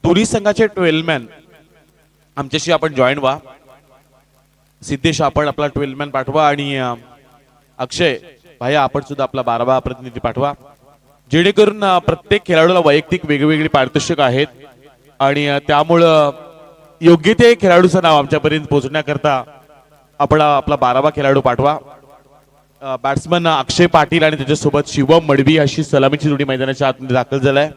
दोन्ही संघाचे 12 मॅन आमच्याशी आपण जॉईन व्हा. सिद्धेश आपण आपला 12 मॅन पाठवा आणि अक्षय भाई आपण सुद्धा आपला 12वा प्रतिनिधी पाठवा, जेणेकरून प्रत्येक खेळाडूला वैयक्तिक वेगवेगळी पारितोषिक आहेत आणि त्यामुळं योग्य ते खेळाडूचं नाव आमच्यापर्यंत पोहोचण्याकरता आपण आपला 12वा खेळाडू पाठवा. बॅट्समन अक्षय पाटील आणि त्याच्यासोबत शिवम मडवी अशी सलामीची जोडी मैदानाच्या आतमध्ये दाखल झालाय.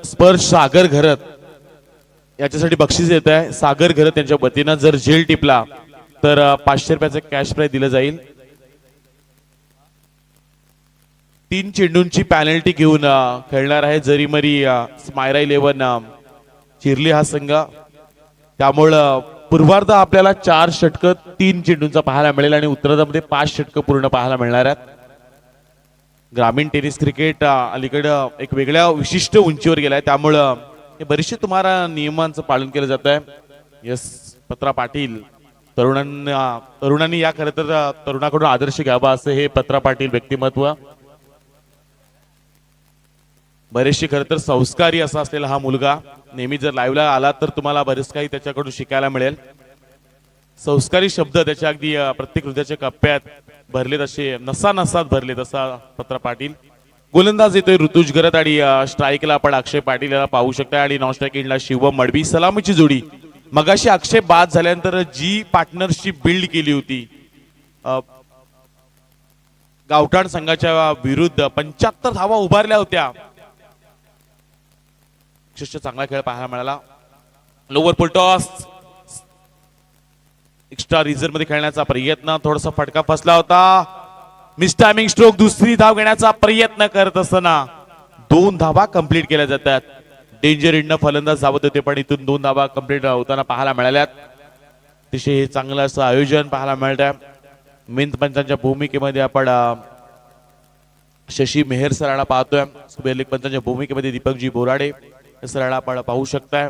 स्पर्श सागर घरत याच्यासाठी बक्षीस येत आहे. सागर घरत यांच्या वतीनं जर झेल टिपला तर 500 रुपयाचं कॅश प्राइज दिलं जाईल. 3 चेंडूंची पॅनल्टी घेऊन खेळणार आहे जरीमरी स्मायरा 11 चिरली हा संघ. त्यामुळं पूर्वार्ध आपल्याला 4 षटकं 3 चेंडूंचा पाहायला मिळेल आणि उत्तरार्धामध्ये 5 षटकं पूर्ण पाहायला मिळणार आहेत. ग्रामीण टेनिस क्रिकेट अलीकडं एक वेगळ्या विशिष्ट उंचीवर गेलाय, त्यामुळं हे बरेचसे तुम्हाला नियमांचं पालन केलं जात आहे. यस पत्रा पाटील तरुणांनी या खरं तर तरुणाकडून आदर्श घ्यावा असं हे पत्रा पाटील व्यक्तिमत्व. बरेचसे खरं तर संस्कारी असा असलेला हा मुलगा, नेहमी जर लाईव्हला आला तर तुम्हाला बरेच काही त्याच्याकडून शिकायला मिळेल. संस्कारी शब्द त्याच्या अगदी प्रत्येक हृदयाच्या कप्प्यात भरलेत, असे नसात भरलेत असा पत्रा पाटील. गोलंदाज येतोय ऋतुज गरत आणि स्ट्राईकला आपण अक्षय पाटील याला पाहू शकता आणि नॉन स्ट्राईकिंगला शिवम मडवी. सलामीची जोडी. मगाशी अक्षय बाद झाल्यानंतर जी पार्टनरशिप बिल्ड केली होती गावठाण संघाच्या विरुद्ध 75 धावा उभारल्या होत्या. चांगला खेळ पाहायला मिळाला. लोवर पुल टॉस एक्स्ट्रा रिझर्व मध्ये खेळण्याचा प्रयत्न, थोडासा फटका फसला होता. Miss timing stroke. दुसरी धाव घेण्याचा प्रयत्न करत असताना 2 धावा कंप्लीट केल्या जातात. डेंजर इंड फलंदाज धावत होते पण इथून 2 धावा कंप्लीट होताना पाहायला मिळाल्यात. अतिशय हे चांगलं असं आयोजन पाहायला मिळत आहे. मेन पंचांच्या भूमिकेमध्ये आपण शशी मेहर सरांना पाहतोय. सुपर लीग पंचांच्या भूमिकेमध्ये दीपकजी बोराडे सरांना आपण पाहू शकताय.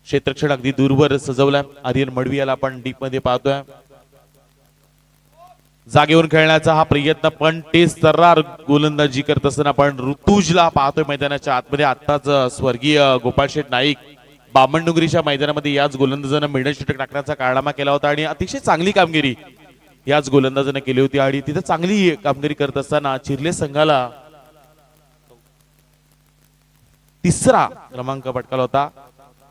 क्षेत्रक्षण अगदी दूरवर सजवलाय. आर्यन मडवी याला आपण डीप मध्ये पाहतोय. जागेवर खेळण्याचा हा प्रयत्न पण टेस्ट सर्रार गोलंदाजी करत असताना आपण ऋतुजला पाहतोय मैदानाच्या आतमध्ये. आताच स्वर्गीय गोपाळशेठ नाईक बामणडुंगरीच्या मैदानामध्ये याच गोलंदाजानं मिडल षटक टाकण्याचा कारनामा केला होता आणि अतिशय चांगली कामगिरी याच गोलंदाजानं केली होती आणि तिथे चांगली कामगिरी करत असताना चिर्ले संघाला 3रा क्रमांक पटकावला होता.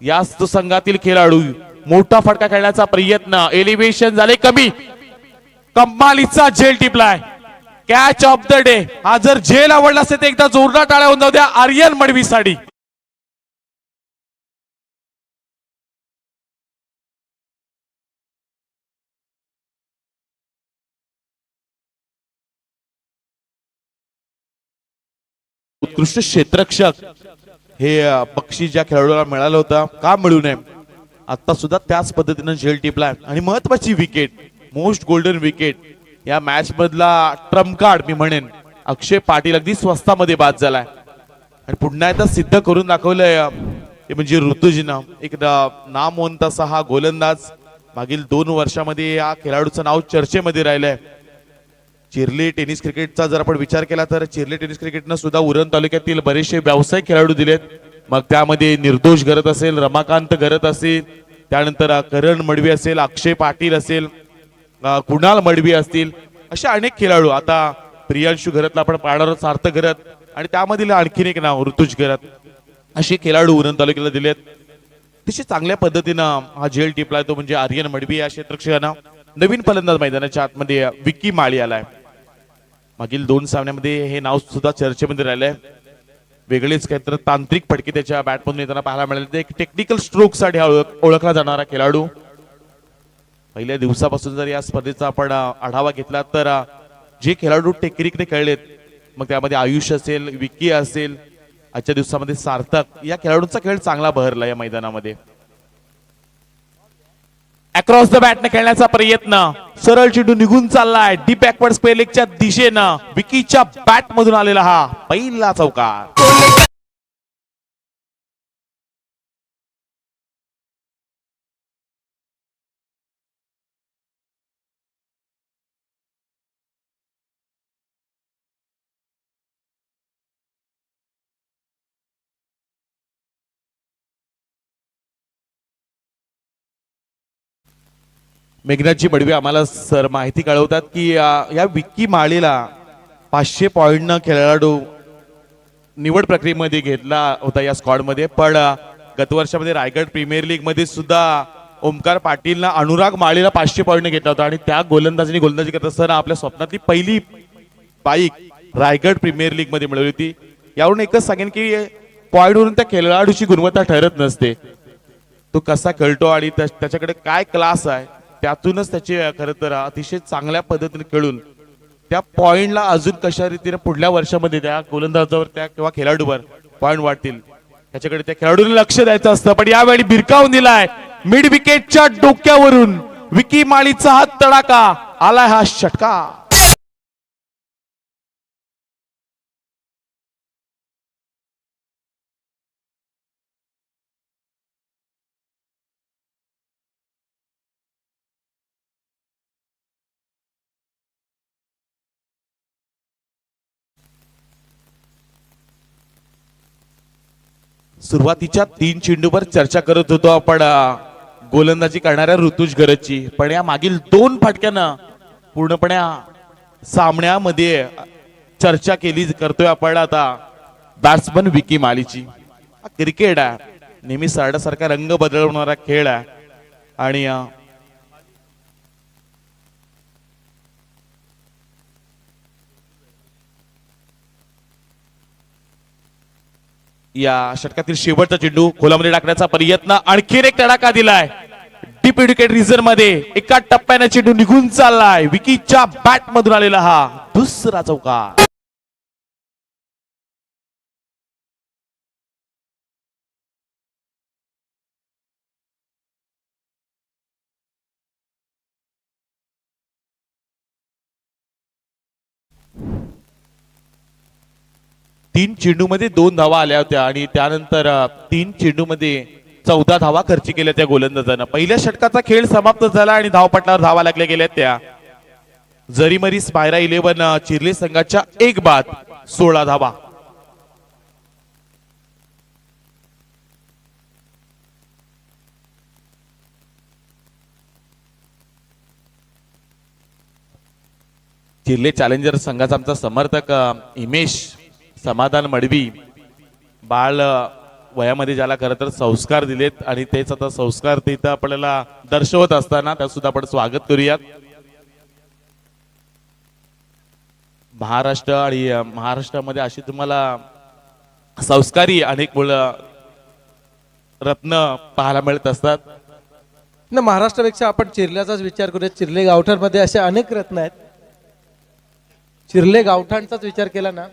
याच संघातील खेळाडू मोठा फटका खेळण्याचा प्रयत्न, एलिव्हेशन झाले कमी, कमालीचा झेल टिपलाय. Catch of the day. हा जर झेल आवडला असेल तर एकदा जोरदार टाळ्या होऊन जाऊ द्या आर्यन मडवीसाठी. उत्कृष्ट क्षेत्ररक्षक हे बक्षीस ज्या खेळाडूला मिळालं होतं का मिळू नये, आता सुद्धा त्याच पद्धतीने झेल टिपलाय आणि महत्वाची विकेट, मोस्ट गोल्डन विकेट या मॅच मधला ट्रम्प कार्ड मी म्हणेन अक्षय पाटील अगदी स्वस्तामध्ये बाद झालाय आणि पुन्हा एकदा सिद्ध करून दाखवलंय. ते म्हणजे ऋतुजीनं एक नामवंत असा हा गोलंदाज. मागील 2 वर्षामध्ये या खेळाडूचं नाव चर्चेमध्ये राहिलंय. चिर्ले टेनिस क्रिकेटचा जर आपण विचार केला तर चिर्ले टेनिस क्रिकेटनं सुद्धा उरण तालुक्यातील बरेचसे व्यावसायिक खेळाडू दिलेत. मग त्यामध्ये निर्दोष घरत असेल, रमाकांत घरत असेल, त्यानंतर करण मडवी असेल, अक्षय पाटील असेल, कुणाल मडवी असतील, असे अनेक खेळाडू. आता प्रियांशू घरतला आपण पाहणार, सार्थक घरत आणि त्यामधील आणखीन एक नाव ऋतुज घरत, असे खेळाडू उरण तालुक्याला दिलेत. अतिशय चांगल्या पद्धतीनं हा झेल टिपलाय तो म्हणजे आर्यन मडवी या क्षेत्ररक्षकानं. नवीन फलंदाज मैदानाच्या आतमध्ये विकी माळी आलाय. मागील 2 सामन्यामध्ये हे नाव सुद्धा चर्चेमध्ये राहिलंय. वेगळेच काहीतरी तांत्रिक फटके त्याच्या बॅटमधून येताना पाहायला मिळाले. एक टेक्निकल स्ट्रोक साठी ओळखला जाणारा खेळाडू. पहिल्या दिवसापासून जर या स्पर्धेचा आपण आढावा घेतला तर जे खेळाडू टेक्निकने खेळलेत, मग त्यामध्ये आयुष असेल, विकी असेल, आजच्या दिवसामध्ये सार्थक, या खेळाडूंचा खेळ चांगला बहरला या मैदानामध्ये. अक्रॉस द बॅटने खेळण्याचा प्रयत्न, सरळ चेंडू निघून चाललाय डीप बॅकवर्ड स्पेलिंगच्या दिशेनं. विकीच्या बॅट मधून आलेला हा पहिला चौकार. मेघनाथजी बडवे आम्हाला सर माहिती कळवतात की या विक्की माळीला 500 पॉइंट खेळाडू निवड प्रक्रियेमध्ये घेतला होता या स्क्वॉड मध्ये, पण गत वर्षामध्ये रायगड प्रीमियर लीग मध्ये सुद्धा ओमकार पाटीलला अनुराग माळीला 500 पॉइंट घेतला होता आणि त्या गोलंदाजी करत असताना आपल्या स्वप्नातली पहिली बाईक रायगड प्रीमियर लीग मध्ये मिळवली होती. यावरून एकच सांगेन की पॉइंट वरून त्या खेळाडूची गुणवत्ता ठरत नसते, तो कसा खेळतो आणि त्याच्याकडे काय क्लास आहे त्यातूनच त्याचे खरं तर अतिशय चांगल्या पद्धतीने खेळून त्या पॉइंटला अजून कशा रीतीने पुढल्या वर्षामध्ये त्या गोलंदाजावर त्या किंवा खेळाडूवर पॉइंट वाढतील त्याच्याकडे त्या खेळाडूने लक्ष द्यायचं असतं. पण यावेळी भिरकावून दिलाय मिड विकेटच्या डोक्यावरून विकी माळीचा हा तडाखा आलाय, हा षटका. सुरुवातीच्या 3 चेंडूवर चर्चा करत होतो आपण गोलंदाजी करणाऱ्या ऋतुज गरजची, पण या मागील 2 फटक्यानं पूर्णपणे सामन्यामध्ये चर्चा केली करतोय आपण आता बॅट्समन विकी माळीची. क्रिकेट आहे, नेहमी सारखा रंग बदलवणारा खेळ आहे आणि या षटकातील शेवटचा चेंडू खोलामध्ये टाकण्याचा प्रयत्न, आणखीन एक तडाखा दिलाय डीप विकेट रिझर्व मध्ये, एका टप्प्याने चेंडू निघून चाललाय. विकीच्या बॅट मधून आलेला हा दुसरा चौकार. तीन चेंडूमध्ये 2 धावा आल्या होत्या आणि त्यानंतर 3 चेंडूमध्ये 14 धावा खर्च केल्या त्या गोलंदाजानं. पहिल्या षटकाचा खेळ समाप्त झाला आणि धावपटलावर धावा लागल्या गेल्या त्या. जरीमरी स्पायरा 11 चिर्ले संघाच्या 1 बाद 16 धावा. चिर्ले चॅलेंजर संघाचा आमचा समर्थक हिमेश समाधान मडवी, बाळ वयामध्ये ज्याला खरं तर संस्कार दिलेत आणि तेच आता संस्कार तिथं आपल्याला दर्शवत असताना त्यात सुद्धा आपण स्वागत करूयात. महाराष्ट्र आणि महाराष्ट्रामध्ये अशी तुम्हाला संस्कारी अनेक मुलं रत्न पाहायला मिळत असतात. ना महाराष्ट्रापेक्षा आपण चिर्ल्याचाच विचार करूया. चिर्ले गावठाणमध्ये असे अनेक रत्न आहेत. चिर्ले गावठाणचाच विचार केला ना,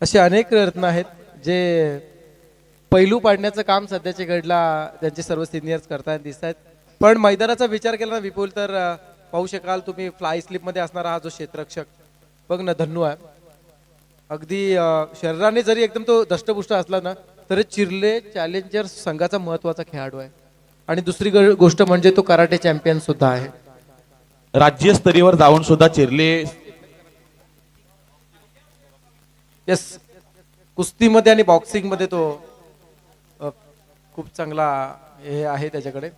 असे अनेक रत्न आहेत जे पैलू पाडण्याचं काम सध्याचे घडला त्यांचे सर्व सिनियर्स करताना दिसत आहेत. पण मैदानाचा विचार केला ना विपुल, तर पाहू शकाल तुम्ही फ्लाय स्लिप मध्ये असणारा हा जो क्षेत्ररक्षक बघ ना, धन्नू आहे. अगदी शरीराने जरी एकदम तो दष्टपुष्ट असला ना तरी चिर्ले चॅलेंजर संघाचा महत्वाचा खेळाडू आहे. आणि दुसरी गोष्ट म्हणजे तो कराटे चॅम्पियन सुद्धा आहे. राज्यस्तरीयवर जाऊन सुद्धा चिर्ले यस, कुस्तीमध्ये आणि बॉक्सिंग मध्ये तो खूप चांगला हे आहे त्याच्याकडे.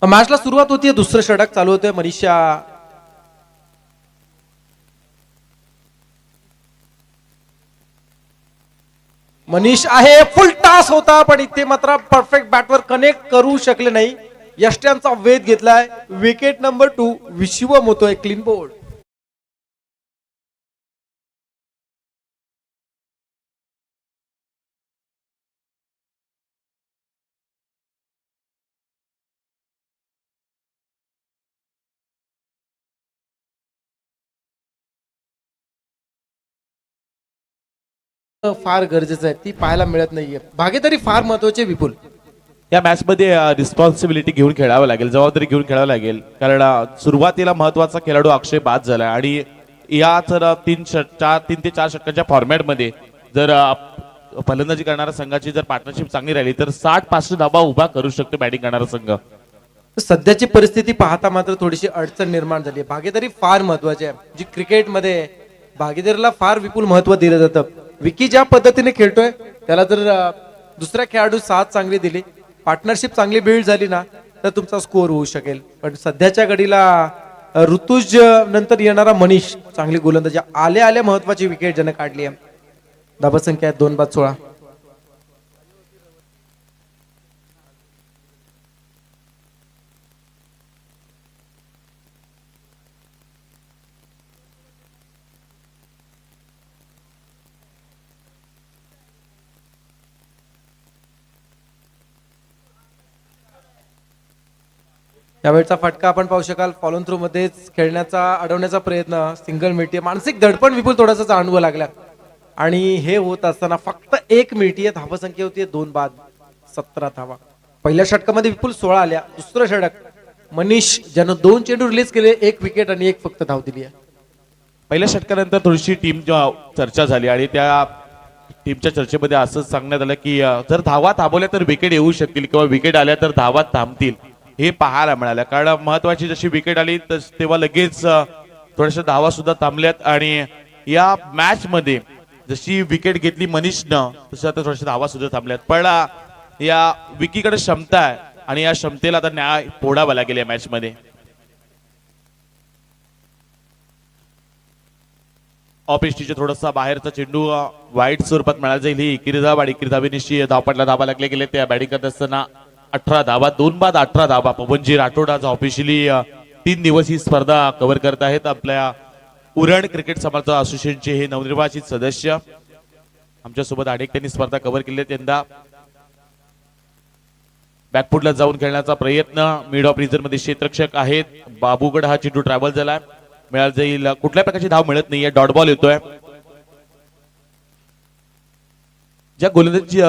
मॅचला सुरुवात होती, दुसरं षटक चालू होते. मनीष आहे, फुल टास होता पण इथे मात्र परफेक्ट बॅटवर कनेक्ट करू शकले नाही. यष्ट्यांचा वेध घेतलाय. विकेट नंबर 2 विश्वम होतोय. Clean board. फार गरजेचं आहे, ती पाहायला मिळत नाहीये. भागीदारी फार महत्वाची विपुल. या मॅच मध्ये रिस्पॉन्सिबिलिटी घेऊन खेळावं लागेल, जबाबदारी घेऊन खेळावं लागेल. कारण सुरुवातीला महत्वाचा खेळाडू अक्षय बाद झाला आणि या जर 3 ते 4 षटकांच्या फॉर्मॅट मध्ये जर फलंदाजी करणाऱ्या संघाची जर पार्टनरशिप चांगली राहिली तर 60-65 धावा उभा करू शकतो बॅटिंग करणारा संघ. सध्याची परिस्थिती पाहता मात्र थोडीशी अडचण निर्माण झाली आहे. भागीदारी फार महत्वाची आहे. जी क्रिकेटमध्ये भागीदारीला फार विपुल महत्व दिलं जातं. विकी ज्या पद्धतीने खेळतोय त्याला जर दुसऱ्या खेळाडू साथ चांगली दिली, पार्टनरशिप चांगली बिल्ड झाली ना, तर तुमचा स्कोअर होऊ शकेल. पण सध्याच्या घडीला ऋतुज नंतर येणारा मनीष चांगली गोलंदाजी, आल्या आल्या महत्वाची विकेट ज्याने काढली आहे. धावसंख्या आहे 2-16. यावेळचा फटका आपण पाहू शकाल. फॉलोन थ्रू मध्येच खेळण्याचा, अडवण्याचा प्रयत्न, सिंगल मिळते. मानसिक धडपण विपुल थोडासा जाणवू लागला आणि हे होत असताना फक्त 1 मिळतीये. धावसंख्या होती 2 बाद 17 धावा. पहिल्या षटकामध्ये विपुल 16 आल्या. दुसरं षटक मनीष ज्यानं 2 चेंडू रिलीज केले, 1 विकेट आणि 1 फक्त धाव दिली आहे. पहिल्या षटकानंतर थोडीशी टीम चर्चा झाली आणि त्या टीमच्या चर्चेमध्ये असंच सांगण्यात आलं की जर धावा थांबवल्या तर विकेट येऊ शकतील किंवा विकेट आल्या तर धावा थांबतील. हे पाहायला मिळालं, कारण महत्वाची जशी विकेट आली तेव्हा लगेच थोड्याशा धावा सुद्धा थांबल्यात आणि या मॅच मध्ये जशी विकेट घेतली मनीषनं तसं आता थोड्याशा धावा सुद्धा थांबल्यात. पण या विकीकडे क्षमता आहे आणि या क्षमतेला आता न्याय फोडावा लागेल या मॅच मध्ये. ऑफिसटीचे थोडासा बाहेरचा चेंडू वाईट स्वरूपात मिळाला जाईल. ही इकिरी धाव आणि इकिरी धावेनिशी धावपटला धावा लागले गेले. त्या बॅटिंग करत असताना 18 धावा, 2 बाद 18 धावा. पवनजी राठोड आज ऑफिशियली 3 दिवस ही स्पर्धा कव्हर करत आहेत. आपल्या उरण क्रिकेट समर्थक असोसिएशनचे हे नवनिर्वाचित सदस्य आमच्या सोबत अनेक त्यांनी स्पर्धा कव्हर केली. यंदा बॅकफुटला जाऊन खेळण्याचा प्रयत्न. मिड ऑफ रिझर्व मध्ये क्षेत्ररक्षक आहेत. बाबूगड हा चेंडू ट्रॅव्हल झाला, मिळाला जाईल. कुठल्या प्रकारची धाव मिळत नाहीये. डॉट बॉल येतोय. ज्या गोलंदाजीची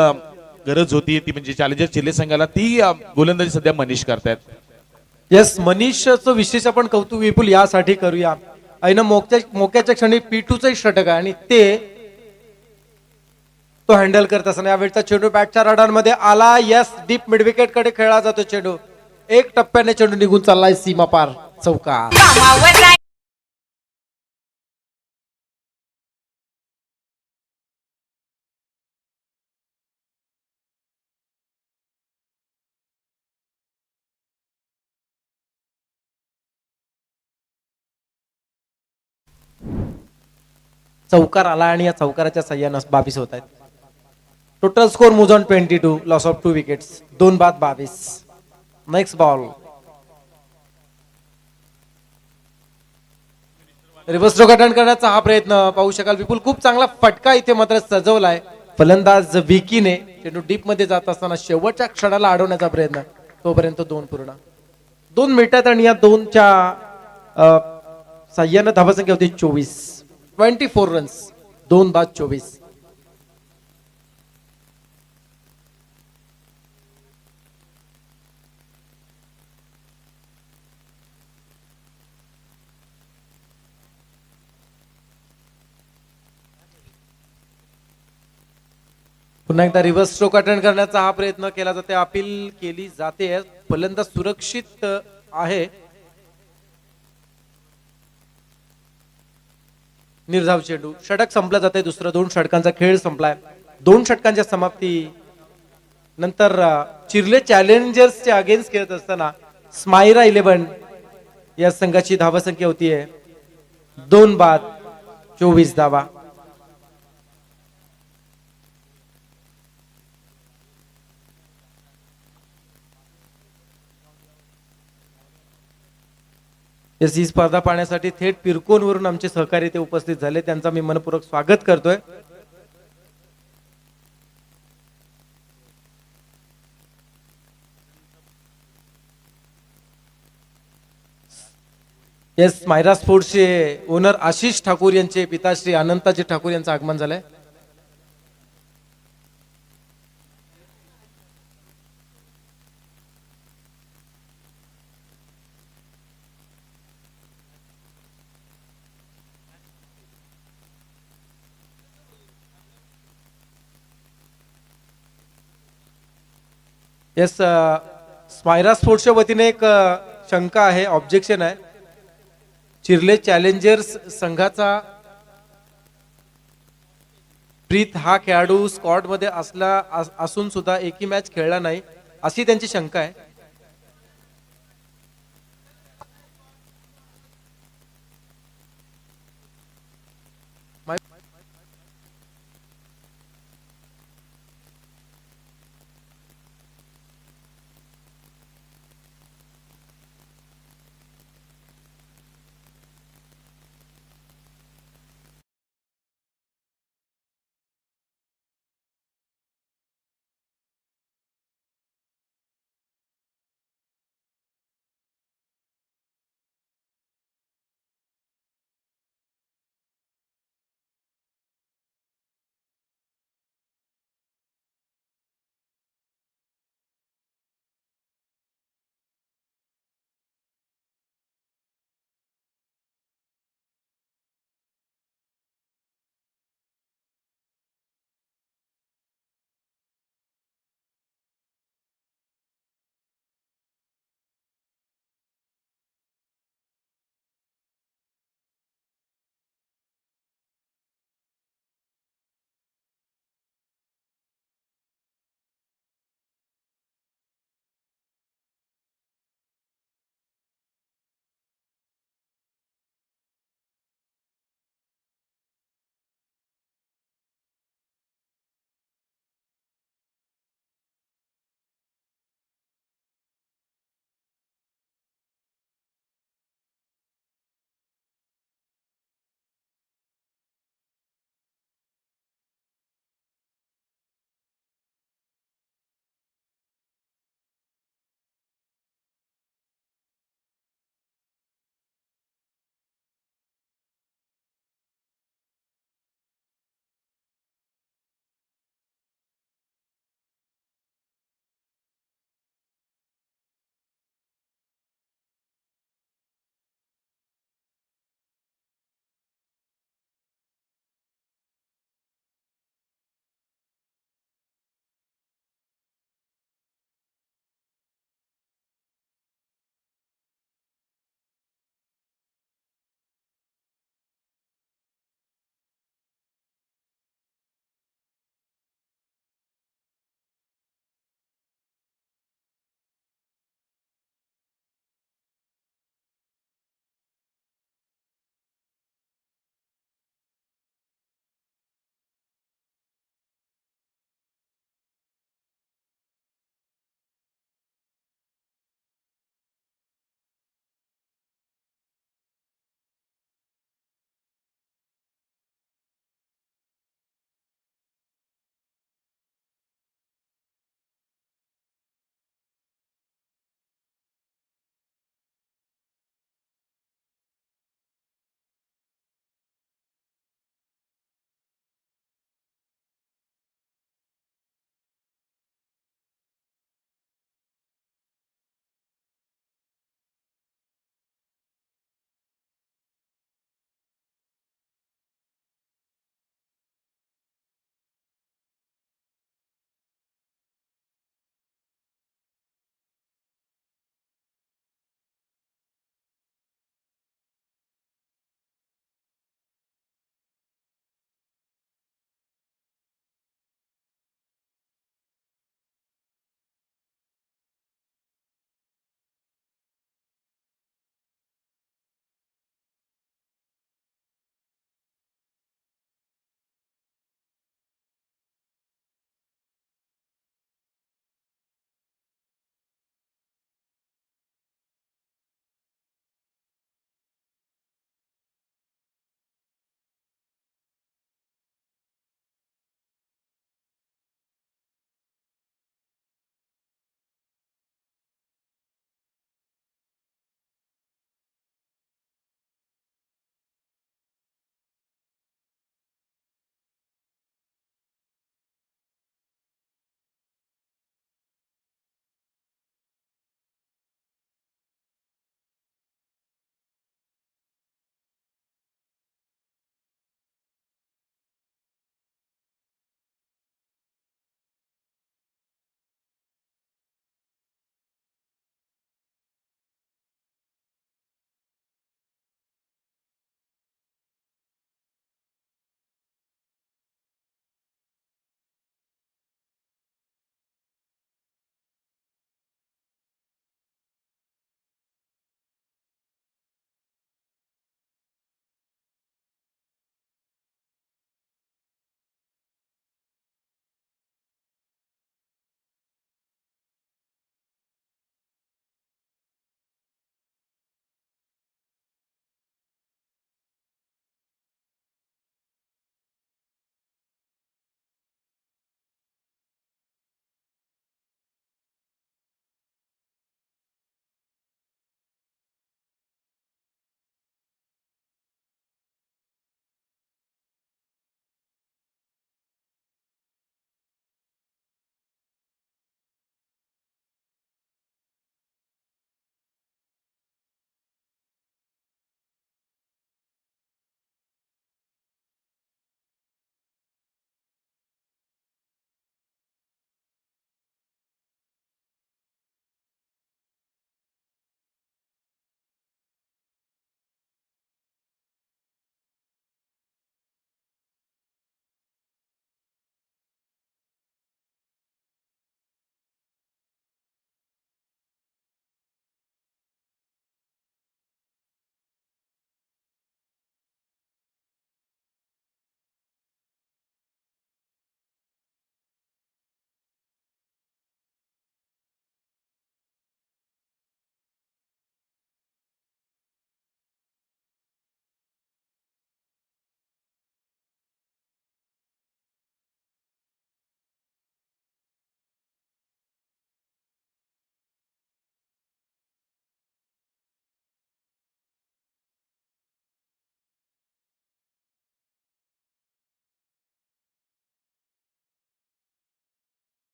गरज होती ती म्हणजे चॅलेंजर चिल्ले संघाला, ती गोलंदाजी सध्या मनीष करतायत. येस, मनीषचं विशेष आपण कौतुक विपुल यासाठी करूया. ऐन मोक्याच्या क्षणी P2चं षटक आहे आणि तो हँडल करत असताना यावेळचा चेंडू बॅटच्या रडारमध्ये आला. यस, डीप मिड विकेट कडे खेळला जातो चेंडू. 1 टप्प्याने चेंडू निघून चाललाय सीमा पार चौकार. चौकार आला आणि या चौकाराच्या सह्यानं 22 होत आहेत. Total score moves on 22, loss of 2 wickets, 2 बाद 22. Next ball. Reverse stroke attend करण्याचा हा प्रयत्न पाहू शकाल विपुल. खूप चांगला फटका इथे मात्र सजवलाय फलंदाज विकीने. चेंडू डीप मध्ये जात असताना शेवटच्या क्षणाला अडवण्याचा प्रयत्न, तोपर्यंत 2 पूर्ण. 2 मिनिटात आणि या 2च्या सह्यानं धावसंख्या होती 24 रन्स, 2 बाद 24. पुन्हा एकदा रिव्हर्स स्ट्रोक अटेंड करण्याचा हा प्रयत्न केला जाते, अपील केली जाते. फलंदाज सुरक्षित आहे. निर्धाव चेंडू. षटक संपला जाते. दुसरं 2 षटकांचा खेळ संपलाय. 2 षटकांच्या समाप्ती नंतर चिर्ले चॅलेंजर्सच्या अगेन्स्ट खेळत असताना स्मायरा 11 या संघाची धावसंख्या होतीये 2 बाद 24 धावा. ही स्पर्धा पाहण्यासाठी थेट पिरकोनवरून आमचे सहकारी ते उपस्थित झाले, त्यांचा मी मनपूर्वक स्वागत करतोय. येस, मायरा स्पोर्ट्सचे ओनर आशिष ठाकूर यांचे पिताश्री अनंताजी ठाकूर यांचं आगमन झालंय. येस, स्मायरा स्पोर्ट्सच्या वतीने एक शंका आहे, ऑब्जेक्शन आहे. चिर्ले चॅलेंजर्स संघाचा प्रीत हा खेळाडू स्क्वॉड मध्ये असून सुद्धा एकही मॅच खेळला नाही अशी त्यांची शंका आहे.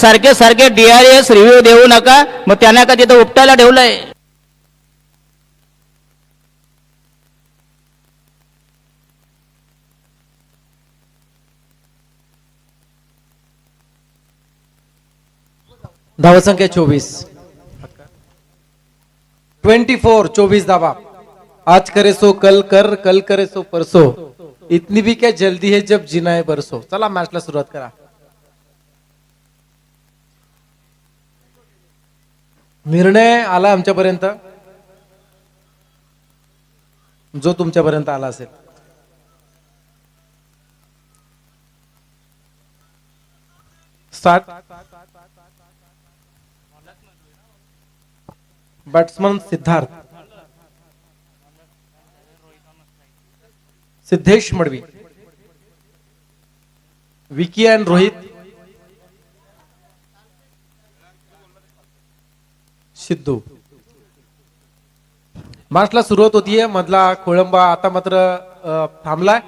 सारखे सारखे DRS रिव्ह्यू देऊ नका, मग त्यांना का तिथं उपटायला ठेवलंय. धावसंख्या 24. 24 धावा. आज करे सो कल कर, कल करे सो परसो, इतनी भी क्या जल्दी है जब जीना है बरसो. चला मॅचला सुरुवात करा. निर्णय आला आमच्यापर्यंत, जो तुमच्यापर्यंत आला असेल. Start. Batsman Siddhesh Madavi. Vicky and Rohit. Sidhu. मॅचला सुरुवात होतीये. मधला खोळंबा आता मात्र थांबलाय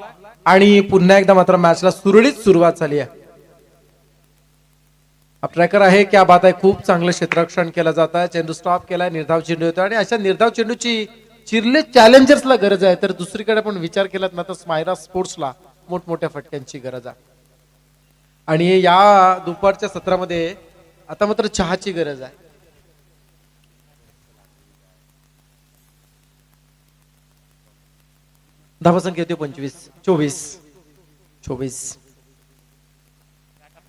आणि पुन्हा एकदा मात्र मॅचला सुरळीत सुरुवात झाली आहे. ट्रॅकर आहे, क्या बात आहे. खूप चांगलं क्षेत्ररक्षण केलं जात आहे. चेंडू स्टॉप केलाय, निर्धाव चेंडू येतो आणि अशा निर्धाव चेंडूची चिरले चॅलेंजर्सला गरज आहे. तर दुसरीकडे पण विचार केलात ना तर स्मायरा स्पोर्ट्सला मोठमोठ्या फटक्यांची गरज आहे. आणि या दुपारच्या सत्रामध्ये आता मात्र चहाची गरज आहे. धावसंख्या होती 24.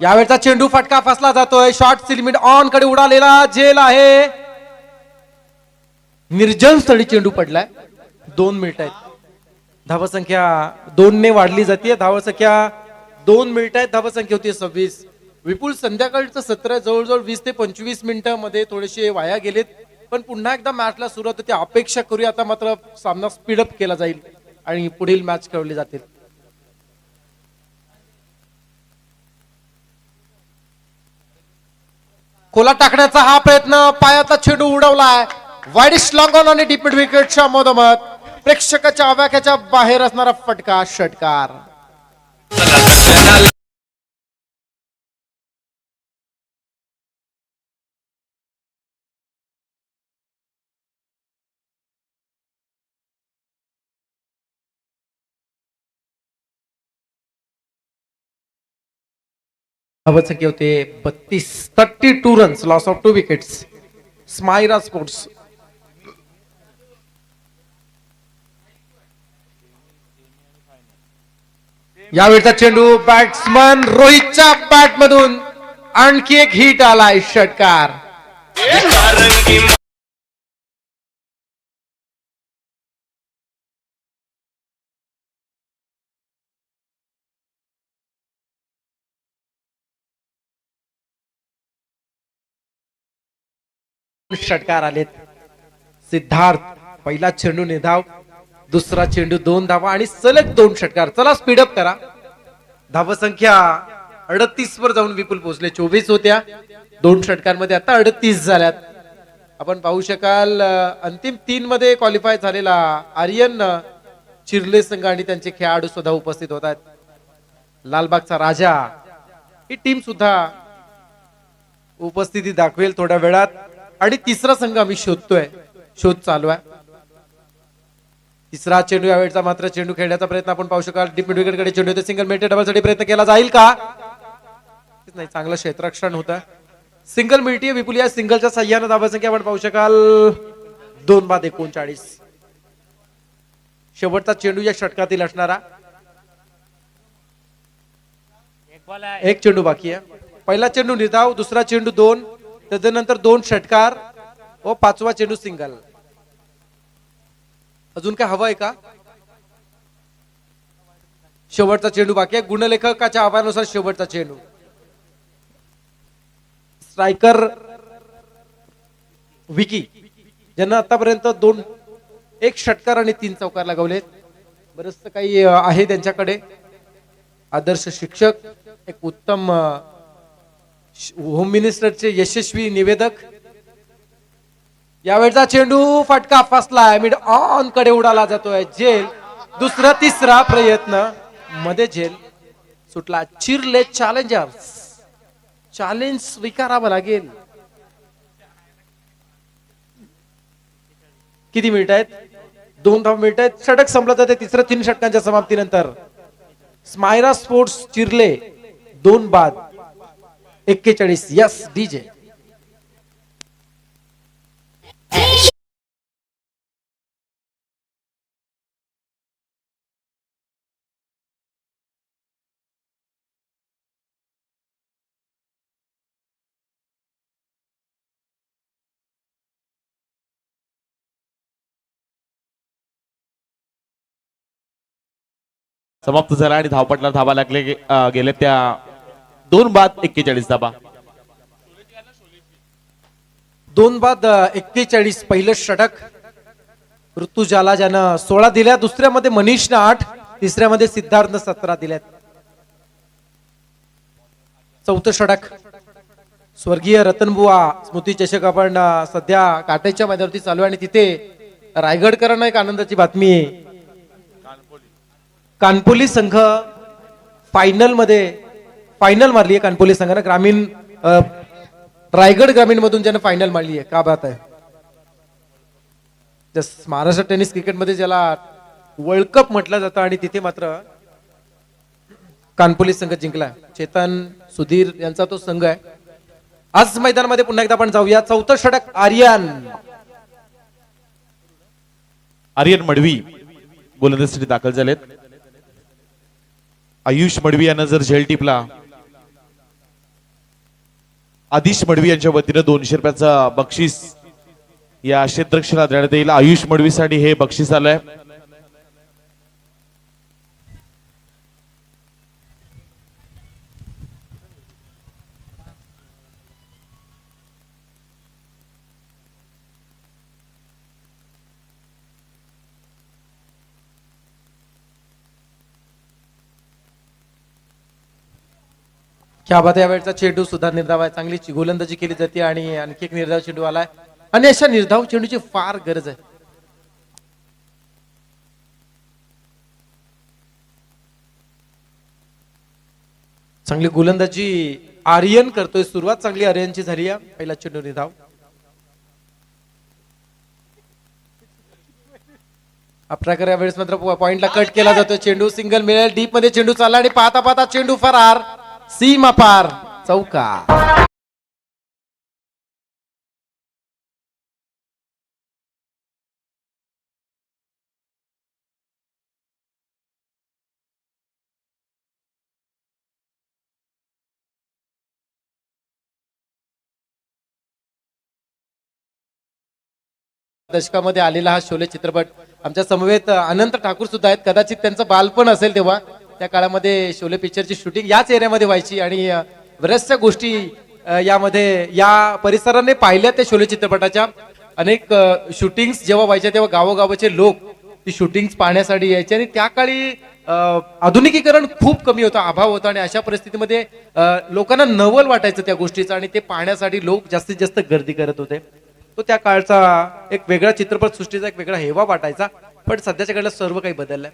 यावेळचा चेंडू फटका फसला जातोय. शॉर्ट लिमिट ऑन कडे उडालेला झेल आहे. निर्जन स्थळी चेंडू पडलाय. 2 मिनिट आहेत. धावसंख्या 2 ने वाढली जाते. धावसंख्या 2 मिनिट आहेत. धावसंख्या होती 26. विपुल, संध्याकाळचं सत्र जवळजवळ 20 ते 25 मिनिटांमध्ये थोडेसे वाया गेलेत, पण पुन्हा एकदा मॅचला सुरुवात होती. अपेक्षा करूया आता मात्र सामना स्पीडअप केला जाईल आणि पुढील मॅच खेळली जातील. खोला टाकण्याचा हा प्रयत्न, पायाचा चेंडू उडवलाय. वाईडिश लॉंग ऑन आणि डीप मिड विकेटच्या मधोमध प्रेक्षकाच्या आवाक्याच्या बाहेर असणारा फटका, षटकार. धावसंख्या होते 32 रन्स. Loss of 2 wickets. स्मायरा स्पोर्ट्स. यावेळचा चेंडू बॅट्समन रोहितच्या बॅट मधून आणखी एक हिट आलाय, षटकार. षटकार आलेत. सिद्धार्थ पहिला चेंडू निर्धाव, दुसरा चेंडू 2 धावा आणि सलग 2 षटकार. चला स्पीडअप करा. धावसंख्या 38 वर जाऊन विपुल पोहोचले. 24 होत्या. 2 षटकांमध्ये आता 38 झाल्यात. आपण पाहू शकाल अंतिम 3 मध्ये क्वालिफाय झालेला आर्यन चिर्ले संघ आणि त्यांचे खेळाडू सुद्धा उपस्थित होत आहेत. लालबागचा राजा ही टीम सुद्धा उपस्थिती दाखवेल थोड्या वेळात. आणि तिसरा संघ आम्ही शोधतोय, शोध चालू आहे. तिसरा चेंडू यावेळचा मात्र चेंडू खेळण्याचा प्रयत्न आपण पाहू शकाल. डीप मिड विकेट कडे चेंडू येतो. सिंगल मिड डबल साठी प्रयत्न केला जाईल का? नाही, चांगलं क्षेत्ररक्षण होतं. सिंगल मिळतीये विपुल. या सिंगलच्या सहाय्याने धावसंख्या आपण पाहू शकाल 2/39. शेवटचा चेंडू या षटकातील असणारा. एक चेंडू बाकी आहे. पहिला चेंडू निर्धाव, दुसरा चेंडू 2, त्याच्यानंतर 2 षटकार व 5वा चेंडू सिंगल. अजून काय हवं आहे का? शेवटचा चेंडू बाकी आहे. गुणलेखकाच्या आवाजानुसार शेवटचा चेंडू. स्ट्रायकर विकी ज्यांना आतापर्यंत 1 षटकार आणि 3 चौकार लगावले. बरंच काही आहे त्यांच्याकडे. आदर्श शिक्षक, एक उत्तम होम मिनिस्टरचे यशस्वी निवेदक. यावेळचा चेंडू फटका फसलाय. मिड ऑन कडे उडाला जातोय. झेल. दुसरा तिसरा प्रयत्न मध्ये झेल सुटला. चिर्ले चॅलेंजर्स चॅलेंज स्वीकारावं लागेल. किती मिनिट आहेत? 2 धाव मिनिट आहेत. षटक संपलं जाते तिसऱ्या 3 षटकांच्या समाप्तीनंतर. स्मायरा स्पोर्ट्स चिर्ले 2 बाद 41. Yes DJ. समाप्त झाला आणि धावपटला धावा लागले गेले त्या 2 बाद 41 धाबा. 2 बाद 41. पहिलं षटक ऋतुजाला ज्यानं 16 दिल्या, दुसऱ्यामध्ये मनीषनं 8, तिसऱ्यामध्ये सिद्धार्थनं 17 दिल्यात. चौथं षटक स्वर्गीय रतनबुवा स्मृती चषक आपण सध्या काटेच्या मैदानावरती चालू आहे आणि तिथे रायगडकरांना एक आनंदाची बातमी आहे. कानपोली संघ फायनल मारली आहे. कानपोली संघानं ग्रामीण रायगड ग्रामीण मधून ज्यानं फायनल मारली आहे. का बात आहे. महाराष्ट्र टेनिस क्रिकेटमध्ये ज्याला वर्ल्ड कप म्हटलं जातं आणि तिथे मात्र कानपोली संघ जिंकला. चेतन सुधीर यांचा तो संघ आहे. आज मैदानामध्ये पुन्हा एकदा आपण जाऊया. चौथं षटक आर्यन मडवी गोलंदाजीसाठी दाखल झालेत. आयुष मडवी यांना जर झेल टिपला, आदिश मडवी यांच्या वतीनं 200 रुपयाचा बक्षीस या क्षेत्ररक्षणाला देण्यात येईल. आयुष मडवीसाठी हे बक्षीस आलंय. क्या बात. यावेळचा चेंडू सुद्धा निर्धाव आहे. चांगली गोलंदाजी केली जाते आणि आणखी एक निर्धाव चेंडू आलाय आणि अशा निर्धाव चेंडूची फार गरज आहे. चांगली गोलंदाजी आर्यन करतोय. सुरुवात चांगली आर्यनची झाली आहे. पहिला चेंडू निर्धाव. अप्राकर यावेळेस मात्र पॉइंटला कट केला जातो. चेंडू सिंगल मिळेल. डीप मध्ये चेंडू चालला आणि पाहता पाहता चेंडू फरार. सीमा पार. चौका. दशकामध्ये आलेला हा शोले चित्रपट. आमच्या समवेत अनंत ठाकूर सुद्धा आहेत. कदाचित त्यांचं बालपण असेल तेव्हा त्या काळामध्ये शोले पिक्चरची शूटिंग याच एरियामध्ये व्हायची आणि बऱ्याचशा गोष्टी यामध्ये या परिसराने पाहिल्या. त्या शोले चित्रपटाच्या अनेक शूटिंग्स जेव्हा व्हायच्या तेव्हा गावोगावचे लोक ती शूटिंग्स पाहण्यासाठी यायचे आणि त्या काळी आधुनिकीकरण खूप कमी होतं, अभाव होता आणि अशा परिस्थितीमध्ये लोकांना नवल वाटायचं त्या गोष्टीचं आणि ते पाहण्यासाठी लोक जास्तीत जास्त गर्दी करत होते. तो त्या काळचा एक वेगळा चित्रपट सृष्टीचा एक वेगळा हेवा वाटायचा. पण सध्याच्या काळात सर्व काही बदललंय.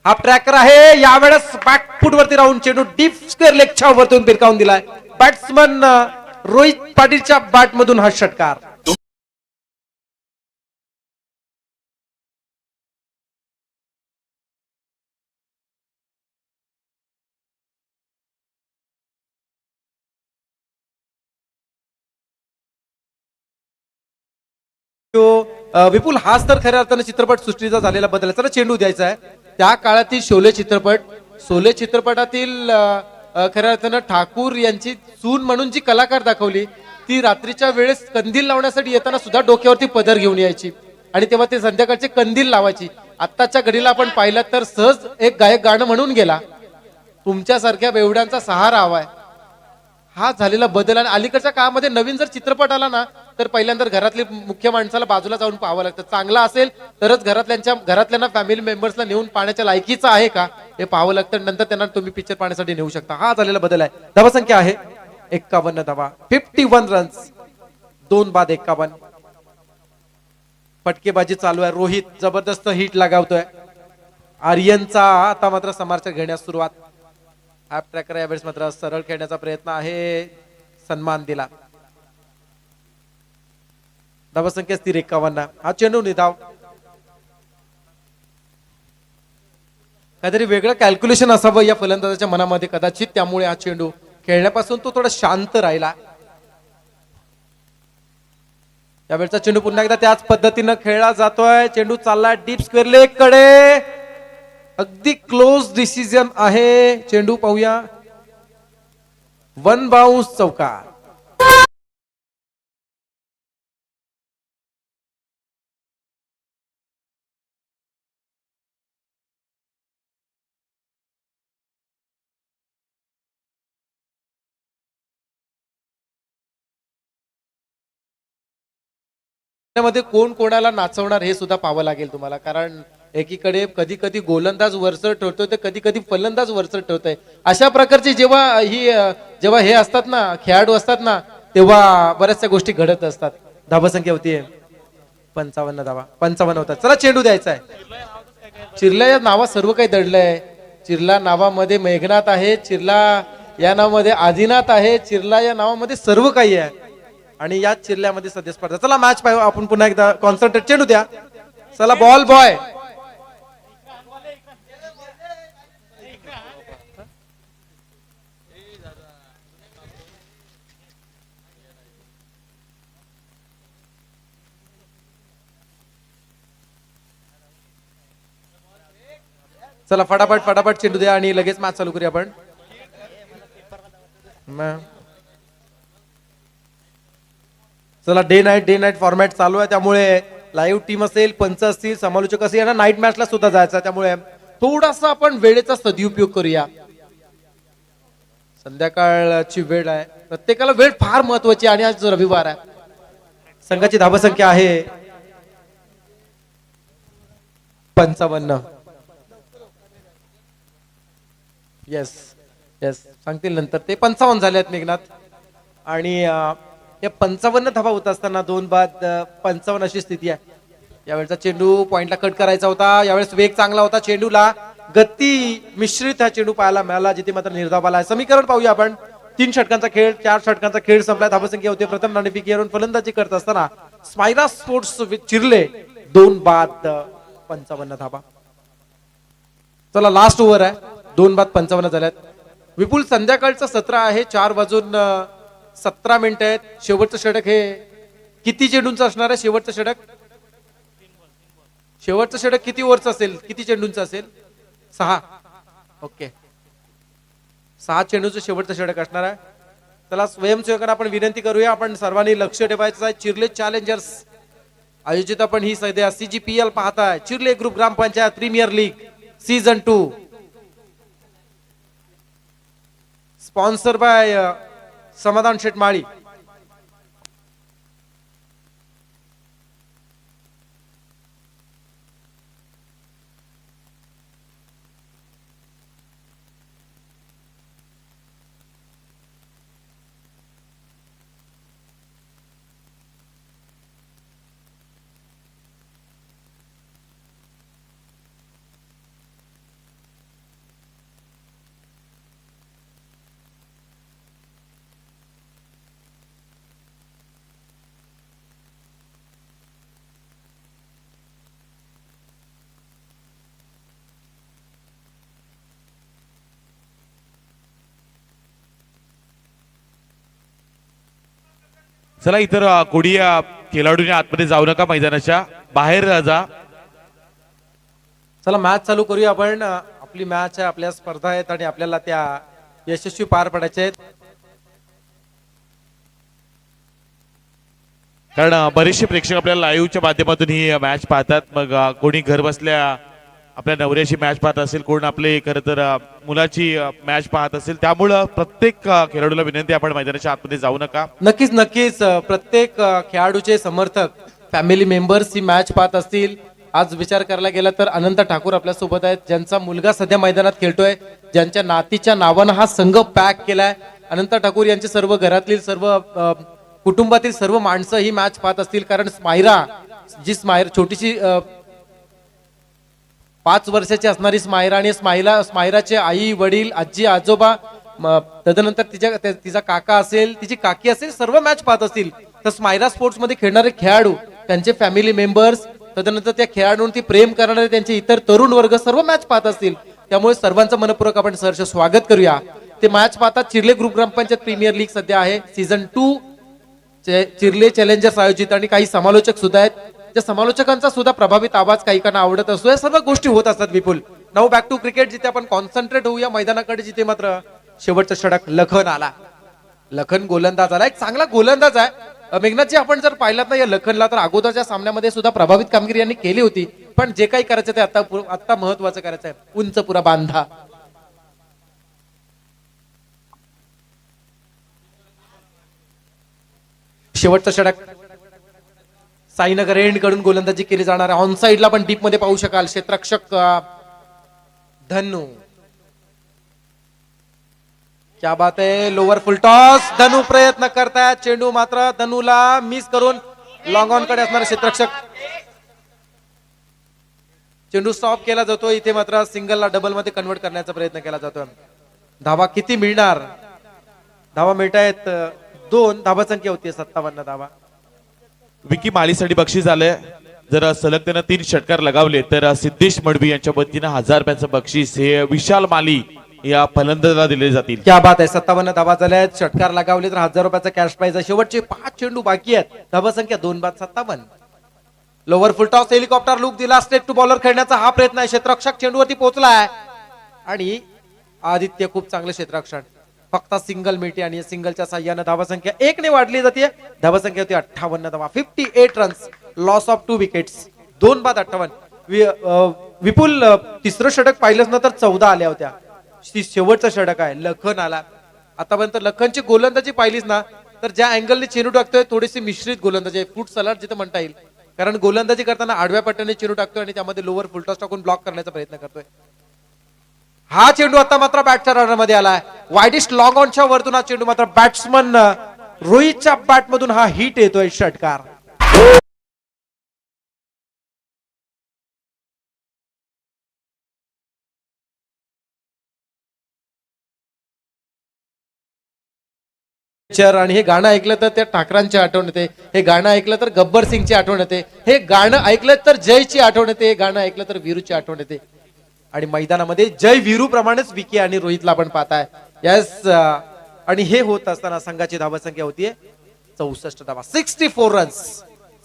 हा ट्रॅकर आहे. यावेळेस बॅकफूट वरती राहून चेंडू डीप स्क्वेअर लेगच्या वरतून फिरकावून दिलाय. बॅट्समन रोहित पाटीलच्या बॅट मधून हा षटकार. विपुल हाच तर खऱ्या अर्थाने चित्रपट सृष्टीचा झालेला बदल. चला चेंडू द्यायचा आहे. त्या काळातील शोले चित्रपटातील खऱ्या अर्थानं ठाकूर यांची सून म्हणून जी कलाकार दाखवली ती रात्रीच्या वेळेस कंदील लावण्यासाठी येताना सुद्धा डोक्यावरती पदर घेऊन यायची आणि तेव्हा ते संध्याकाळचे कंदील लावायची. आत्ताच्या घडीला आपण पाहिलं तर सहज एक गायक गाणं म्हणून गेला. तुमच्यासारख्या बेवड्यांचा सहारा हवाय. हा झालेला बदल आणि अलीकडच्या काळामध्ये नवीन जर चित्रपट आला ना तर पहिल्यांदा घरातली मुख्य माणसाला बाजूला जाऊन पाहावं लागतं. चांगला असेल तरच घरातल्यांना फॅमिली मेंबर्सला नेऊन पाहण्याच्या लायकीचा आहे का हे पाहावं लागतं. नंतर त्यांना तुम्ही पिक्चर पाहण्यासाठी नेऊ शकता. हा झालेला बदल आहे. धावसंख्या आहे 51 धावा. 51 रन्स. 2 बाद 51. फटकेबाजी चालू आहे. रोहित जबरदस्त हिट लगावतोय. आर्यनचा आता मात्र समर्थक घेण्यास सुरुवात. ऍप ट्रॅकर यावेळेस मात्र सरळ खेळण्याचा प्रयत्न आहे. सन्मान दिला. धावसंख्या स्थिर 51. हा चेंडू निधाव. काहीतरी वेगळं कॅल्क्युलेशन असावं या फलंदाजाच्या मनामध्ये कदाचित, त्यामुळे हा चेंडू खेळण्यापासून तो थोडा शांत राहिला. यावेळचा चेंडू पुन्हा एकदा त्याच पद्धतीनं खेळला जातोय. चेंडू चाललाय डीप स्क्वेअर लेग कडे. अगदी क्लोज डिसिजन आहे. चेंडू पाहूया. वन बाउन्स चौकार. मध्ये कोण कोणाला नाचवणार हे सुद्धा पाहावं लागेल तुम्हाला, कारण एकीकडे कधी कधी गोलंदाज वरचढ ठेवतोय तर कधी कधी फलंदाज वरचढ ठेवतोय. अशा प्रकारची जेव्हा हे असतात ना, खेळाडू असतात ना, तेव्हा बऱ्याचशा गोष्टी घडत असतात. धावसंख्या होतीये 55 धावा. 55 होतात. चला चेंडू द्यायचा आहे. चिरला या नावात सर्व काही दडलंय. चिरला नावामध्ये मेघनाथ आहे, चिरला या नावामध्ये आदिनाथ आहे, चिरला या नावामध्ये सर्व काही आहे. आणि याच चिरल्यामध्ये सध्या स्पर्धा. चला मॅच पाहू आपण पुन्हा एकदा. कॉन्सन्ट्रेट. चेंडू द्या. चला बॉल बॉय. चला फटाफट फटाफट चेंडू द्या आणि लगेच मॅच चालू करूया आपण. चला डे नाईट फॉर्मॅट चालू आहे, त्यामुळे लाईव्ह टीम असेल, पंच असतील, समालोचक असेल, यांना नाईट मॅचला सुद्धा जायचं, त्यामुळे थोडासा आपण वेळेचा सदुपयोग करूया. संध्याकाळची वेळ आहे, प्रत्येकाला वेळ फार महत्वाची आणि आज रविवार आहे. संघाची धावसंख्या आहे 55. येस सांगतील नंतर. ते 55 झाले आहेत मेघनाथ. आणि या 55 धावा होत असताना 2 बाद 55 अशी स्थिती आहे. यावेळेचा चेंडू पॉइंटला कट करायचा होता. यावेळेस वेग चांगला होता चेंडूला, गती मिश्रित हा चेंडू पाहायला मिळाला, जिथे मात्र निर्धाव आला. समीकरण पाहूया आपण. 3 षटकांचा खेळ, 4 षटकांचा खेळ संपला. धावसंख्या होते प्रथम नाणेफेक घेऊन फलंदाजी करत असताना स्मायरा स्पोर्ट्स चिरले 2 बाद 55 धावा. चला लास्ट ओव्हर आहे. 2 बाद 55 झाल्यात. विपुल संध्याकाळचं सत्र आहे. 4 वाजून 17 मिनिटं आहेत. शेवटचं षटक हे किती चेंडूंचं असणार आहे? शेवटचं षटक किती ओव्हरचं असेल? किती चेंडूंचं असेल? 6. ओके, 6 चेंडूचं शेवटचं षटक असणार आहे. त्याला स्वयंसेवकांना आपण विनंती करूया, आपण सर्वांनी लक्ष ठेवायचं आहे. चिर्ले चॅलेंजर्स आयोजित आपण ही सध्या CGPL पाहताय. चिर्ले ग्रुप ग्रामपंचायत premier league season 2, sponsor by Samadhan Shetmali. चला इतर कोणी खेळाडूने आतमध्ये जाऊ नका, मैदानाच्या बाहेर जा. चला मॅच चालू करूया आपण. आपली मॅच आहे, आपल्या स्पर्धा आहेत आणि आपल्याला त्या यशस्वी पार पडायच्या आहेत. कारण बरेचसे प्रेक्षक आपल्याला लाईव्हच्या माध्यमातून ही मॅच पाहतात. मग कोणी घर बसल्या आपल्या नवऱ्याची मॅच पाहत असेल, कोण आपले खरं तर मुलाची मॅच पाहत असेल, त्यामुळं प्रत्येक खेळाडूला विनंती, आपण मैदानाच्या आतमध्ये जाऊ नका. नक्कीच प्रत्येक खेळाडूचे समर्थक, फॅमिली मेंबर्स ही मॅच पाहत असतील. आज विचार करायला गेला तर अनंत ठाकूर आपल्या सोबत आहेत, ज्यांचा मुलगा सध्या मैदानात खेळतोय, ज्यांच्या नातीच्या नावानं हा संघ पॅक केलाय. अनंत ठाकूर यांचे सर्व घरातील सर्व कुटुंबातील सर्व माणसं ही मॅच पाहत असतील. कारण स्मायरा छोटीशी 5 वर्षाची असणारी स्मायरा आणि स्मायराचे आई वडील, आजी आजोबा तदनंतर तिचा काका असेल, तिची काकी असेल, सर्व मॅच पाहत असतील. तर स्मायरा स्पोर्ट्स मध्ये खेळणारे खेळाडू, त्यांचे फॅमिली मेंबर्स, तदनंतर त्या खेळाडूंवरती प्रेम करणारे त्यांचे इतर तरुण वर्ग सर्व मॅच पाहत असतील. त्यामुळे सर्वांचं मनपूर्वक आपण सहर्ष स्वागत करूया. ते मॅच पाहतात. चिर्ले ग्रुप ग्रामपंचायत प्रीमियर लीग सध्या आहे, सीझन 2 चिर्ले चॅलेंजर्स आयोजित, आणि काही समालोचक सुद्धा आहेत. त्या समालोचकांचा सुद्धा प्रभावित आवाज काहीकांना आवडत असतो. या सर्व गोष्टी होत असतात. विपुल, नाऊ बॅक टू क्रिकेट, जिथे आपण कॉन्सन्ट्रेट होऊया मैदानाकडे, जिथे मात्र शेवटचा षटक लखन आला. लखन गोलंदाज आला, एक चांगला गोलंदाज आहे. मेघनाथजी, आपण जर पाहिलात ना या लखनला, तर अगोदरच्या सामन्यामध्ये सुद्धा प्रभावित कामगिरी यांनी केली होती. पण जे काही करायचं ते आता महत्वाचं करायचं आहे. उंच पुरा बांधा. शेवटचा षटक साईनगर एंड कडून गोलंदाजी केली जाणार आहे. ऑन साइडला पण डीप मध्ये पाहू शकाल क्षेत्ररक्षक धनु. क्या बात आहे. लोअर फुल टॉस. धनु प्रयत्न करतायत. चेंडू मात्र धनुला मिस करून लॉंग ऑन कडे असणारे क्षेत्ररक्षक. चेंडू स्टॉप केला जातो. इथे मात्र सिंगलला डबल मध्ये कन्वर्ट करण्याचा प्रयत्न केला जातो. धावा किती मिळणार? धावा मिळतायत 2. धावा संख्या होती 57 धावा. विकी माळीसाठी बक्षीस आलंय. जर सलग त्यानं 3 षटकार लगावले तर सिद्धेश मडवी यांच्या वतीनं 1000 रुपयाचं बक्षीस हे विशाल माली या फलंदाजाला दिले जातील. क्या बात आहे. 57 धावा झाल्या. षटकार लगावले तर 1000 रुपयाचा कॅश प्राइज आहे. शेवटचे 5 चेंडू बाकी आहेत. धावा संख्या 2 बाद 57. लोअर फुल टॉस, हेलिकॉप्टर लुक दिला. स्ट्रेट टू बॉलर खेळण्याचा हा प्रयत्न आहे. क्षेत्ररक्षक चेंडूवरती पोहोचलाय आणि आदित्य खूप चांगले क्षेत्ररक्षण. फक्त सिंगल मिळते आणि सिंगलच्या साह्यानं धावा संख्या 1 ने वाढली जाते. धावा संख्या होती 58 धावा. 58 रन्स. Loss of 2 wickets. 2 बाद 58. विपुल, तिसरं षटक पाहिलंच ना तर 14 आल्या होत्या. शेवटचं षटक आहे. लखन आला. आतापर्यंत लखनची गोलंदाजी पाहिलीच ना तर ज्या अँगलने चेंडू टाकतोय थोडीशी मिश्रित गोलंदाजी आहे. फूट सलाड जिथे म्हणता येईल. कारण गोलंदाजी करताना आडव्या पट्ट्याने चेंडू टाकतोय आणि त्यामध्ये लोअर फुलटॉस टाकून ब्लॉक करण्याचा प्रयत्न करतोय. हा चेंडू आता मात्र बॅटच्या रनर मध्ये आलाय. वाईडिस्ट लॉंग ऑनच्या वरतून हा चेंडू मात्र बॅट्समन रोहितच्या बॅट मधून हा हिट येतोय. षटकार. आणि हे गाणं ऐकलं तर त्या ठाकरांची आठवण येते. हे गाणं ऐकलं तर गब्बर सिंगची आठवण येते. हे गाणं ऐकलं तर जयची आठवण येते. हे गाणं ऐकलं तर वीरूची आठवण येते. आणि मैदानामध्ये जय वीरू प्रमाणेच विकी आणि रोहितला आपण पाहताय. यस. आणि हे होत असताना संघाची धावा संख्या होतीये 64 धावा. 64 रन्स.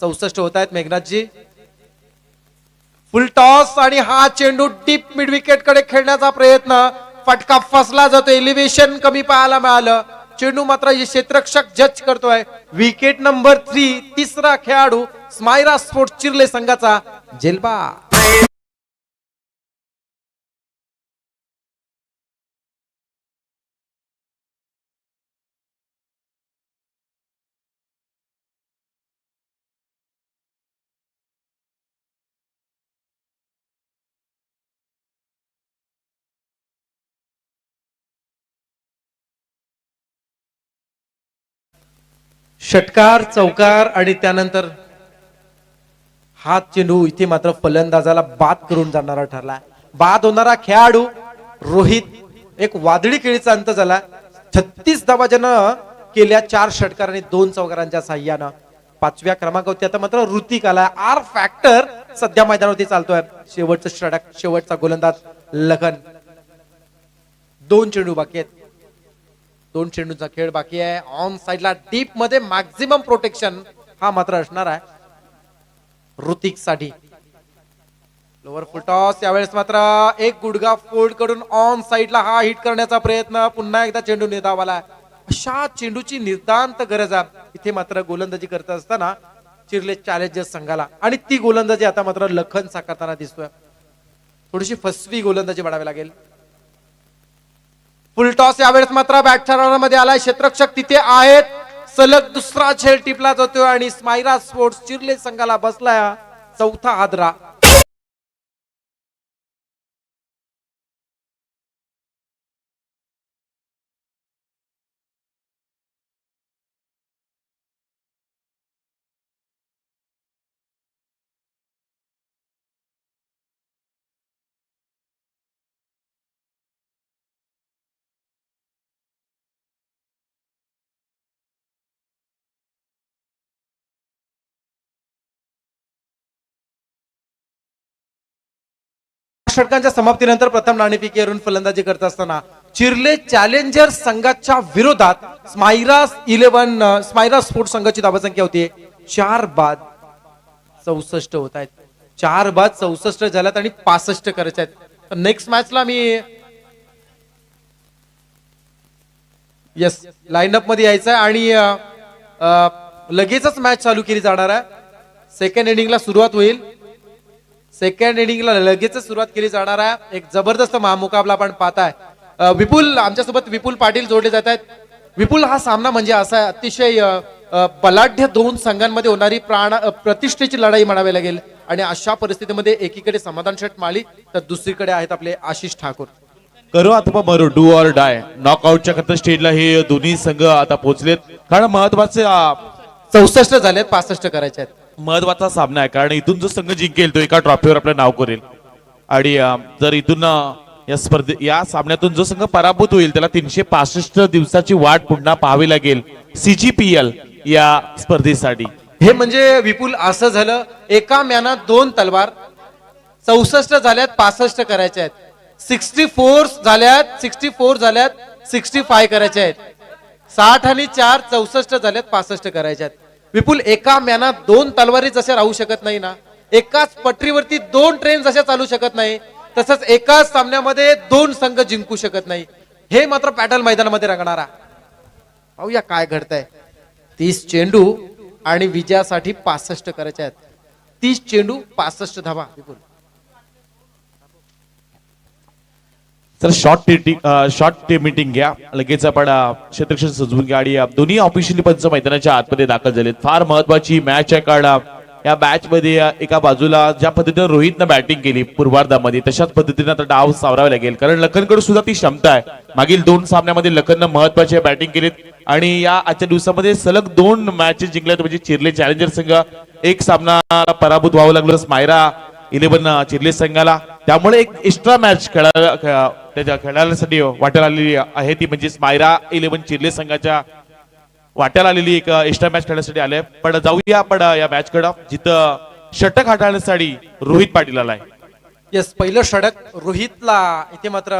64 होत आहेत. मेघनाथजी, फुल टॉस आणि हा चेंडू डीप मिड विकेट कडे खेळण्याचा प्रयत्न. फटका फसला जातो. एलिव्हेशन कमी पाहायला मिळालं. चेंडू मात्र क्षेत्ररक्षक जज करतोय. Wicket number 3. तिसरा खेळाडू स्मायरा स्पोर्ट्स चिर्ले संघाचा जेलबा. षटकार, चौकार आणि त्यानंतर हा चेंडू इथे मात्र फलंदाजाला बाद करून जाणारा ठरला. बाद होणारा खेळाडू रोहित. एक वादळी खेळीचा अंत झाला. 36 धावा ज्यानं केल्या 4 षटकार आणि 2 चौकारांच्या साह्यानं. 5व्या क्रमांकावरती आता मात्र ऋतिक आला. आर फॅक्टर सध्या मैदानावरती चालतोय. शेवटचं षटक, शेवटचा गोलंदाज लखन. 2 चेंडू बाकी आहेत. 2 चेंडूचा खेळ बाकी आहे. ऑन साइडला डीप मध्ये मॅक्झिमम प्रोटेक्शन हा मात्र असणार आहे ऋतिक साठी. लोअर फुल टॉस. यावेळेस मात्र एक गुडगा फोल्ड करून ऑन साइडला हा हिट करण्याचा प्रयत्न. पुन्हा एकदा चेंडू निर्धावाला. अशा चेंडूची निर्दांत गरज आहे इथे मात्र गोलंदाजी करत असताना चिर्ले चॅलेंजर्स संघाला. आणि ती गोलंदाजी आता मात्र लखन साकारताना दिसतोय. थोडीशी फसवी गोलंदाजी वाढावी लागेल. फुल टॉस. यावेळेस मात्र बॅटच्या रनमध्ये आलाय. क्षेत्ररक्षक तिथे आहेत. सलग दुसरा झेल टिपला जातोय आणि स्मायरा स्पोर्ट्स चिर्ले संघाला बसलाय 4था हादरा. षटकांच्या समाप्तीनंतर प्रथम नाणेफेकीवरून फलंदाजी करत असताना चिर्ले चॅलेंजर्स संघाच्या विरोधात स्मायरा स्पोर्ट्स संघाची धावसंख्या होती 4 बाद 64 होत आहेत. 4 बाद 64 झाल्यात आणि 65 करायचे आहेत. नेक्स्ट मॅचला मी लाईनअप मध्ये यायचं आहे आणि लगेचच मॅच चालू केली जाणार आहे. सेकंड इनिंगला सुरुवात होईल. सेकंड इनिंगला लगेचच सुरुवात केली जाणार आहे. एक जबरदस्त महामुकाबला आपण पाहताय. विपुल आमच्यासोबत विपुल पाटील जोडले जात आहेत. विपुल, हा सामना म्हणजे असा अतिशय बलाढ्य दोन संघांमध्ये होणारी प्रतिष्ठेची लढाई म्हणावी लागेल आणि अशा परिस्थितीमध्ये एकीकडे समाधान शेठ माळी तर दुसरीकडे आहेत आपले आशिष ठाकूर. करो अथवा मरो, डू ऑर डाय, नॉकआउटच्या खतर स्टेजला हे दोन्ही संघ आता पोहोचलेत. कारण महत्वाचे 64 झालेत, 65 करायचे आहेत. महत्वाचा सामना आहे कारण इथून जो संघ जिंकेल तो एका ट्रॉफीवर आपलं नाव करेल आणि जर इथून या सामन्यातून जो संघ पराभूत होईल त्याला 365 दिवसाची वाट पुन्हा पाहावी लागेल CGPL या स्पर्धेसाठी. हे म्हणजे विपुल असं झालं, एका म्यानात 2 तलवार. 64 झाल्यात, 65 करायचे आहेत. 64 झाल्यात, 65 करायचे आहेत. 60 आणि 4 64 झाल्यात, 65 करायचे आहेत. विपुल, एका म्यानात 2 तलवारी जशा राहू शकत नाही ना, एकाच पटरीवरती 2 ट्रेन जशा चालू शकत नाही, तसंच एकाच सामन्यामध्ये 2 संघ जिंकू शकत नाही. हे मात्र पॅटल मैदानामध्ये रंगणारा. पाहूया काय घडतंय. 30 चेंडू आणि विजयासाठी 65 करायचे आहेत. 30 चेंडू 65 धावा. विपुल, तर शॉर्ट मीटिंग घ्या. लगेच आपण क्षेत्ररक्षण सजवून घ्या आणि दोन्ही ऑफिशियली पंच मैदानाच्या आतमध्ये दाखल झालेत. फार महत्वाची मॅच आहे कारण या मॅच मध्ये एका बाजूला ज्या पद्धतीने रोहितनं बॅटिंग केली पूर्वार्धामध्ये तशाच पद्धतीने आता डाव सावरावे लागेल कारण लखनकडे सुद्धा ती क्षमता आहे. मागील 2 सामन्यामध्ये लखननं महत्वाची बॅटिंग केलीत आणि या आजच्या दिवसामध्ये सलग 2 मॅचेस जिंकल्यात. म्हणजे चिर्ले चॅलेंजर संघ एक सामना पराभूत व्हावं लागलं स्मायरा 11 चिर्ले संघाला. त्यामुळे एक एक्स्ट्रा मॅच खेळण्यासाठी वाटेल आलेली आहे ती म्हणजे स्मायरा 11 चिर्ले संघाच्या वाट्याला आलेली एक एक्स्ट्रा मॅच खेळण्यासाठी आले. पण जाऊया आपण या मॅच कडे जिथं षटक हाताळण्यासाठी रोहित पाटील आलाय. येस, पहिलं षटक रोहितला इथे मात्र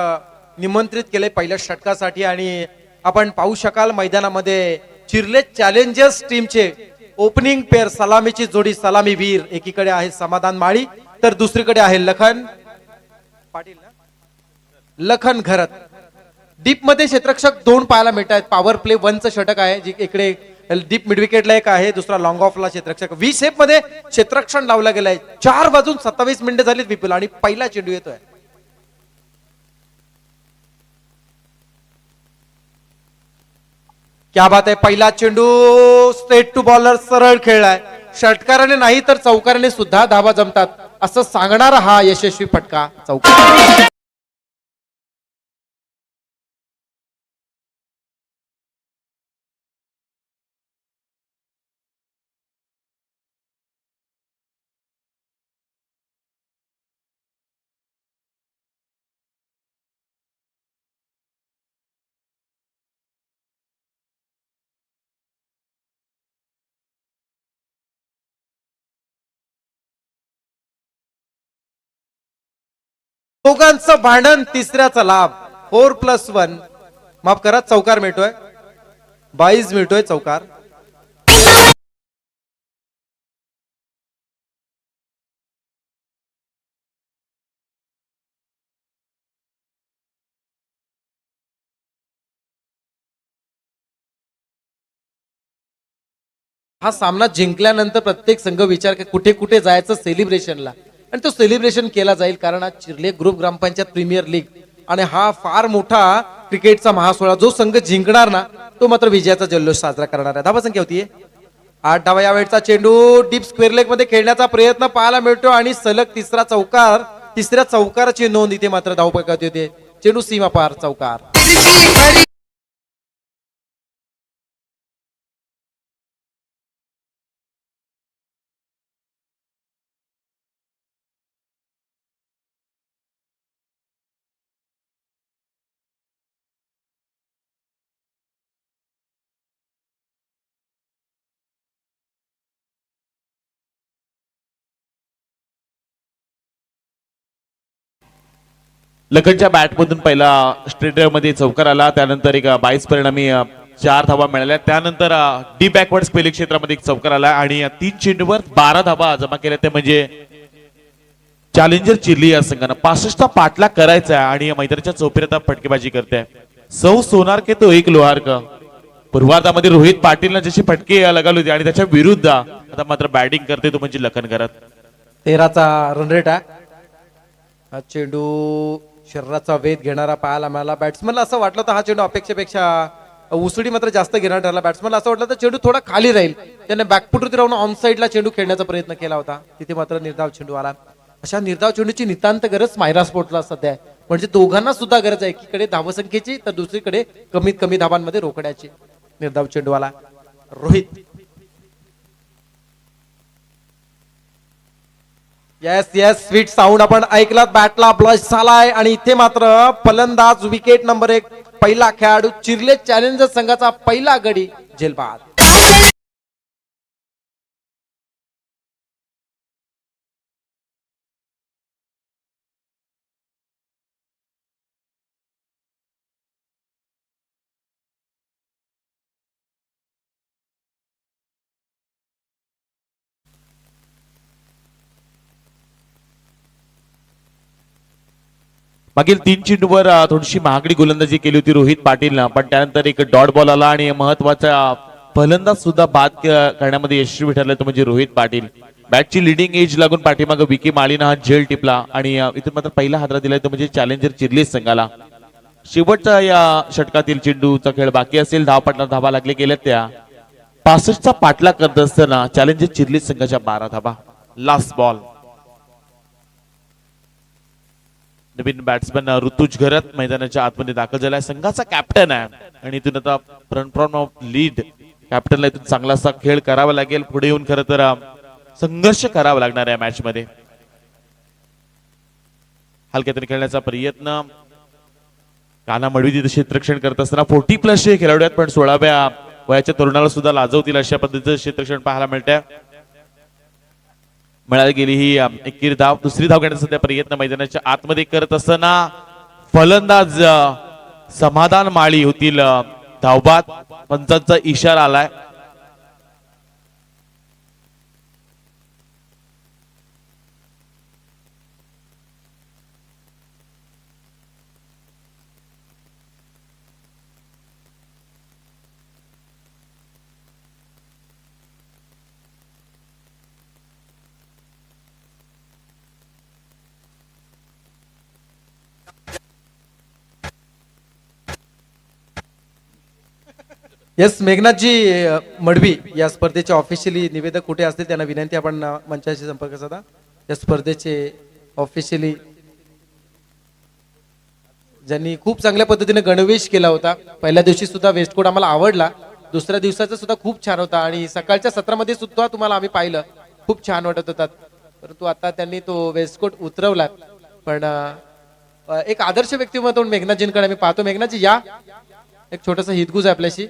निमंत्रित केले पहिल्या षटकासाठी आणि आपण पाहू शकाल मैदानामध्ये चिर्ले चॅलेंजर्स टीमचे ओपनिंग पेअर सलामीची जोडी सलामी वीर एकीकडे आहे समाधान माळी तर दुसरीकडे आहे लखन पाटील लखन घरत. डीप मध्ये क्षेत्ररक्षक 2 पाहायला मिळत आहेत. पॉवर प्ले 1चं षटक आहे जी इकडे डीप मिडविकेटला एक आहे, दुसरा लॉंग ऑफला क्षेत्ररक्षक. व्ही शेप मध्ये क्षेत्ररक्षण लावलं गेलंय. 4 वाजून 27 मिनिटं झालीत विपुल आणि पहिला चेंडू येतोय. क्या बात आहे. पहिला चेंडू स्ट्रेट टू बॉलर सरळ खेळलाय. षटकाराने नाही तर चौकाराने सुद्धा धावा जमतात असं सांगणारा हा यशस्वी फटका. चौकार दोघांचं भांडण, तिसऱ्याचा लाभ. 4+1 माफ करा, चौकार मिळतोय. 22 मिळतोय चौकार. हा सामना जिंकल्यानंतर प्रत्येक संघ विचार कुठे कुठे जायचं सेलिब्रेशनला आणि तो सेलिब्रेशन केला जाईल कारण आज चिर्ले ग्रुप ग्रामपंचायत प्रीमियर लीग आणि हा फार मोठा क्रिकेटचा महासोहळा. जो संघ जिंकणार ना तो मात्र विजयाचा जल्लोष साजरा करणार आहे. धावा संख्या होतीये 8 धावा. या वेळचा चेंडू डीप स्क्वेअर लेग मध्ये खेळण्याचा प्रयत्न पाहायला मिळतो आणि सलग तिसरा चौकार. तिसऱ्या चौकाराची नोंद इथे मात्र धावपकात होते. चेंडू सीमा पार चौकार. लखनच्या बॅटमधून पहिला स्ट्रेट ड्राईव्ह मध्ये चौकार आला, त्यानंतर एक 22 परिणामी 4 धावा मिळाल्या, त्यानंतर डी बॅकवर्ड स्पेलिंग क्षेत्रामध्ये एक चौकार आला आणि 3 चेंडूवर 12 धावा जमा केल्या. ते म्हणजे चॅलेंजर चिर्ली या संघानं 65चा पाठलाग करायचा आहे आणि या मैदानाच्या चौफेरीत फटकेबाजी करते. सौ सोनार के तो एक लोहार का. पूर्वार्धामध्ये रोहित पाटीलनं जशी फटके लगावली होती आणि त्याच्या विरुद्ध आता मात्र बॅटिंग करते तो म्हणजे लखन करत. 13चा रन रेट आहे. हा चेंडू शरीराचा वेध घेणारा पाहायला मिळाला. बॅट्समनला असं वाटलं तर हा चेंडू अपेक्षेपेक्षा उसडी मात्र जास्त घेणार ठरला. बॅट्समनला असं वाटलं तर चेंडू थोडा खाली राहील, त्याने बॅकफुटवरती राहून ऑन साईडला चेंडू खेळण्याचा प्रयत्न केला होता, तिथे मात्र निर्धाव चेंडू आला. अशा निर्धाव चेंडूची नितांत गरज मायरा स्पोर्ट्सला सध्या आहे. म्हणजे दोघांना सुद्धा गरज आहे, एकीकडे धावसंख्येची तर दुसरीकडे कमीत कमी धावांमध्ये रोखण्याची. निर्धाव चेंडू आला. Rohit yes yes sweet sound आपण ऐकलात. बॅटला ब्लश झालाय आणि इथे मात्र फलंदाज विकेट नंबर 1 पहिला खेळाडू चिर्ले चॅलेंजर संघाचा पहिला गडी झेलबाद. मागील 3 चेंडूवर थोडीशी महागडी गोलंदाजी केली होती रोहित पाटीलनं, पण त्यानंतर एक डॉट बॉल आला आणि महत्वाचा फलंदाज सुद्धा बाद करण्यामध्ये यशस्वी ठरला तो म्हणजे रोहित पाटील. बॅटची लिडिंग एज लागून पाठीमागे विकी माळीनं हा झेल टिपला आणि इथून मात्र पहिला हादरा दिलाय तो म्हणजे चॅलेंजर चिर्ली संघाला. शेवटचा या षटकातील चेंडूचा खेळ बाकी असेल. धावा लागले गेल्या त्या 65चा पाठलाग करत असताना चॅलेंजर चिर्ली संघाच्या 12 धावा. Last ball. नवीन बॅट्समन ऋतुज घरत मैदानाच्या आतमध्ये दाखल झालाय. संघाचा कॅप्टन आहे आणि इथून आता फ्रंट ऑफ लीड कॅप्टनला इथून चांगलासा खेळ करावा लागेल. पुढे येऊन खरं तर संघर्ष करावा लागणार आहे मॅच मध्ये. हलक्यातून खेळण्याचा प्रयत्न काना मडवी तिथे क्षेत्ररक्षण करत असताना 40+ खेळाडू आहेत, पण 16व्या वयाच्या तरुणाला सुद्धा लाजवतील अशा पद्धतीचं क्षेत्ररक्षण पाहायला मिळतंय. मिळाली गेली ही एकेरी धाव. दुसरी धाव घेण्याचा सध्या प्रयत्न मैदानाच्या आतमध्ये करत असताना फलंदाज समाधान माळी होतील धावबाद. पंचांचा इशारा आलाय. येस मेघनाथजी मडवी या स्पर्धेचे ऑफिशियली निवेदक कुठे असतील त्यांना विनंती आपण मंचाशी संपर्क साधा. या स्पर्धेचे ऑफिशियली ज्यांनी खूप चांगल्या पद्धतीने गणवेश केला होता. पहिल्या दिवशी सुद्धा वेस्टकोट आम्हाला आवडला, दुसऱ्या दिवसाचा सुद्धा खूप छान होता आणि सकाळच्या सत्रामध्ये सुद्धा तुम्हाला आम्ही पाहिलं खूप छान वाटत होतात. परंतु आता त्यांनी तो वेस्टकोट उतरवला. पण एक आदर्श व्यक्तिमत्व मेघनाथजींकडे मी पाहतो. मेघनाथजी या, एक छोटंसं हितगुज आहे आपल्याशी.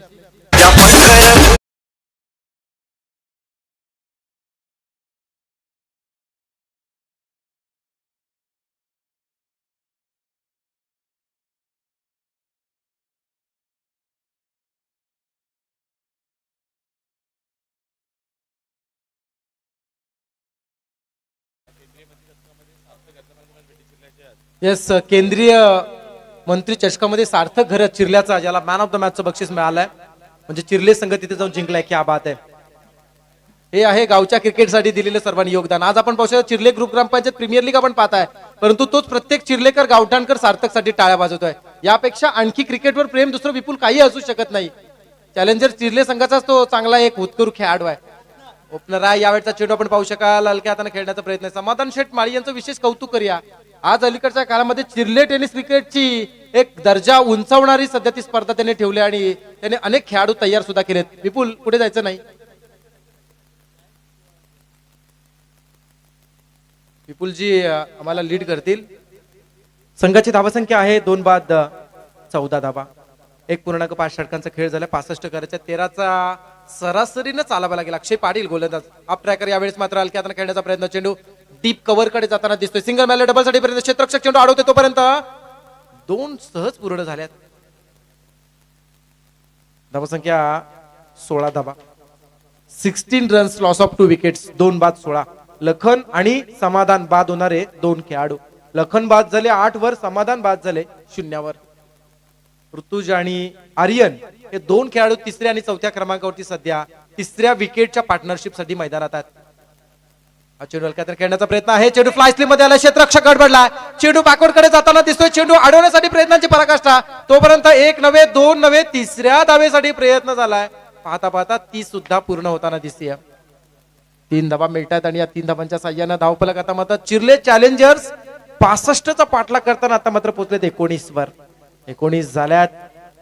येस केंद्रीय मंत्री चषकामध्ये सार्थक घरत चिर्ल्याचा ज्याला मॅन ऑफ द मॅचचं बक्षीस मिळालंय. म्हणजे चिर्ले संघ तिथे जाऊन जिंकलाय. क्या बात आहे. हे आहे गावच्या क्रिकेटसाठी दिलेलं सर्वांनी योगदान. आज आपण पाहू शकतो चिर्ले ग्रुप ग्रामपंचायत प्रीमियर लीग आपण पाहताय, परंतु तोच प्रत्येक चिर्लेकर गावठाणकर सार्थकसाठी टाळ्या वाजवतोय. यापेक्षा आणखी क्रिकेटवर प्रेम दुसरं विपुल काही असू शकत नाही. चॅलेंजर चिर्ले संघाचाच तो चांगला एक हुतकरू खेळाडू आहे. ओपनर आहे. यावेळचा चेंडू आपण पाहू शकाल. हलक्या हाताने खेळण्याचा प्रयत्न. समाधान शेठ माळी यांचं विशेष कौतुक करूया. आज अलीकडच्या काळामध्ये चिर्ले टेनिस क्रिकेटची एक दर्जा उंचावणारी सध्या ती स्पर्धा त्यांनी ठेवली आणि त्यांनी अनेक खेळाडू तयार सुद्धा केलेत. विपुल पुढे जायचं नाही. विपुलजी आम्हाला लीड करतील. संघाची धावसंख्या आहे 2 बाद 14 धावा. 1.5 षटकांचा खेळ झाला. 65 करायच्या 13चा सरासरीनं चालावा लागेल. अक्षय पाटील गोलंदाज. अप ट्रॅकर यावेळेस मात्र हलक्या हाताने खेळण्याचा प्रयत्न. चेंडू डीप कव्हर कडे जाताना दिसतोय. सिंगल मॅले डबल साठी प्रयत्न. क्षेत्ररक्षक चेंडू अडवते तोपर्यंत 2 सहज पूर्ण झाल्यात. धावसंख्या 16 धावा, 16 रन्स, लॉस ऑफ 2 विकेट्स, 2 बाद 16. लखन आणि समाधान बाद होणारे 2 खेळाडू. लखन बाद झाले 8 वर, समाधान बाद झाले 0 वर. ऋतुज आणि आर्यन हे 2 खेळाडू 3ऱ्या आणि 4थ्या क्रमांकावरती सध्या 3ऱ्या विकेटच्या पार्टनरशिप साठी मैदानात आहेत. चेंडू हलक्यात खेळण्याचा प्रयत्न आहे. चेंडू फ्लाय स्लिप मध्ये आला, क्षेत्ररक्षक गडबडला. चेंडू बॅकवर्ड कडे जाताना दिसतोय. चेंडू अडवण्यासाठी प्रयत्नांची पराकाष्ठा. तोपर्यंत 1 नव्हे 2 नव्हे 3ऱ्या धावेसाठी प्रयत्न झालाय. पाहता पाहता ती सुद्धा पूर्ण होताना दिसते. 3 धावा मिळतात आणि या 3 धावांच्या साह्यानं धावफलक आता मात्र चिर्ले चॅलेंजर्स 65चा पाठलाग करताना आता मात्र पोहोचलेत 19 वर. 19 झाल्यात.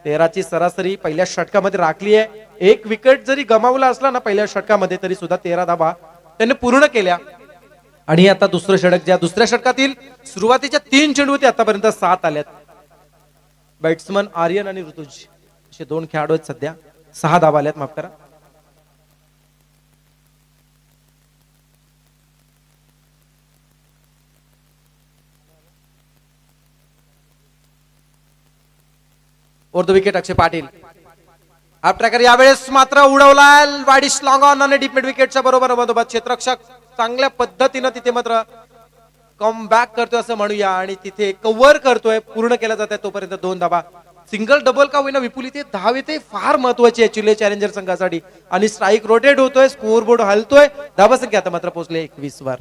13ची सरासरी पहिल्या षटकामध्ये राखली आहे. 1 विकेट जरी गमावला असला ना पहिल्या षटकामध्ये तरी सुद्धा 13 धावा त्यांनी पूर्ण केल्या. आणि आता दुसरं षटक, ज्या दुसऱ्या षटकातील सुरुवातीच्या 3 चेंडू होते आतापर्यंत 7 आल्यात. बॅट्समन आर्यन आणि ऋतुज असे 2 खेळाडू आहेत सध्या. 6 धावा आल्यात, माफ करा. ओर द विकेट अक्षय पाटील. आप ट्रॅकर यावेळेस मात्र उडवला. वाडिश लॉंग ऑन आणि डीप मिड विकेटच्या बरोबर मधोमध क्षेत्ररक्षक चांगल्या पद्धतीनं तिथे मात्र कम बॅक करतोय असं म्हणूया आणि तिथे कव्हर करतोय. पूर्ण केला जात आहे तोपर्यंत 2 धावा. सिंगल डबल का होईना विपुल इथे धाव येते फार महत्वाची आहे चिर्ले चॅलेंजर संघासाठी. आणि स्ट्राईक रोटेट होतोय, स्कोर बोर्ड हलतोय. धावा संख्या आता मात्र पोहोचले 21 वर.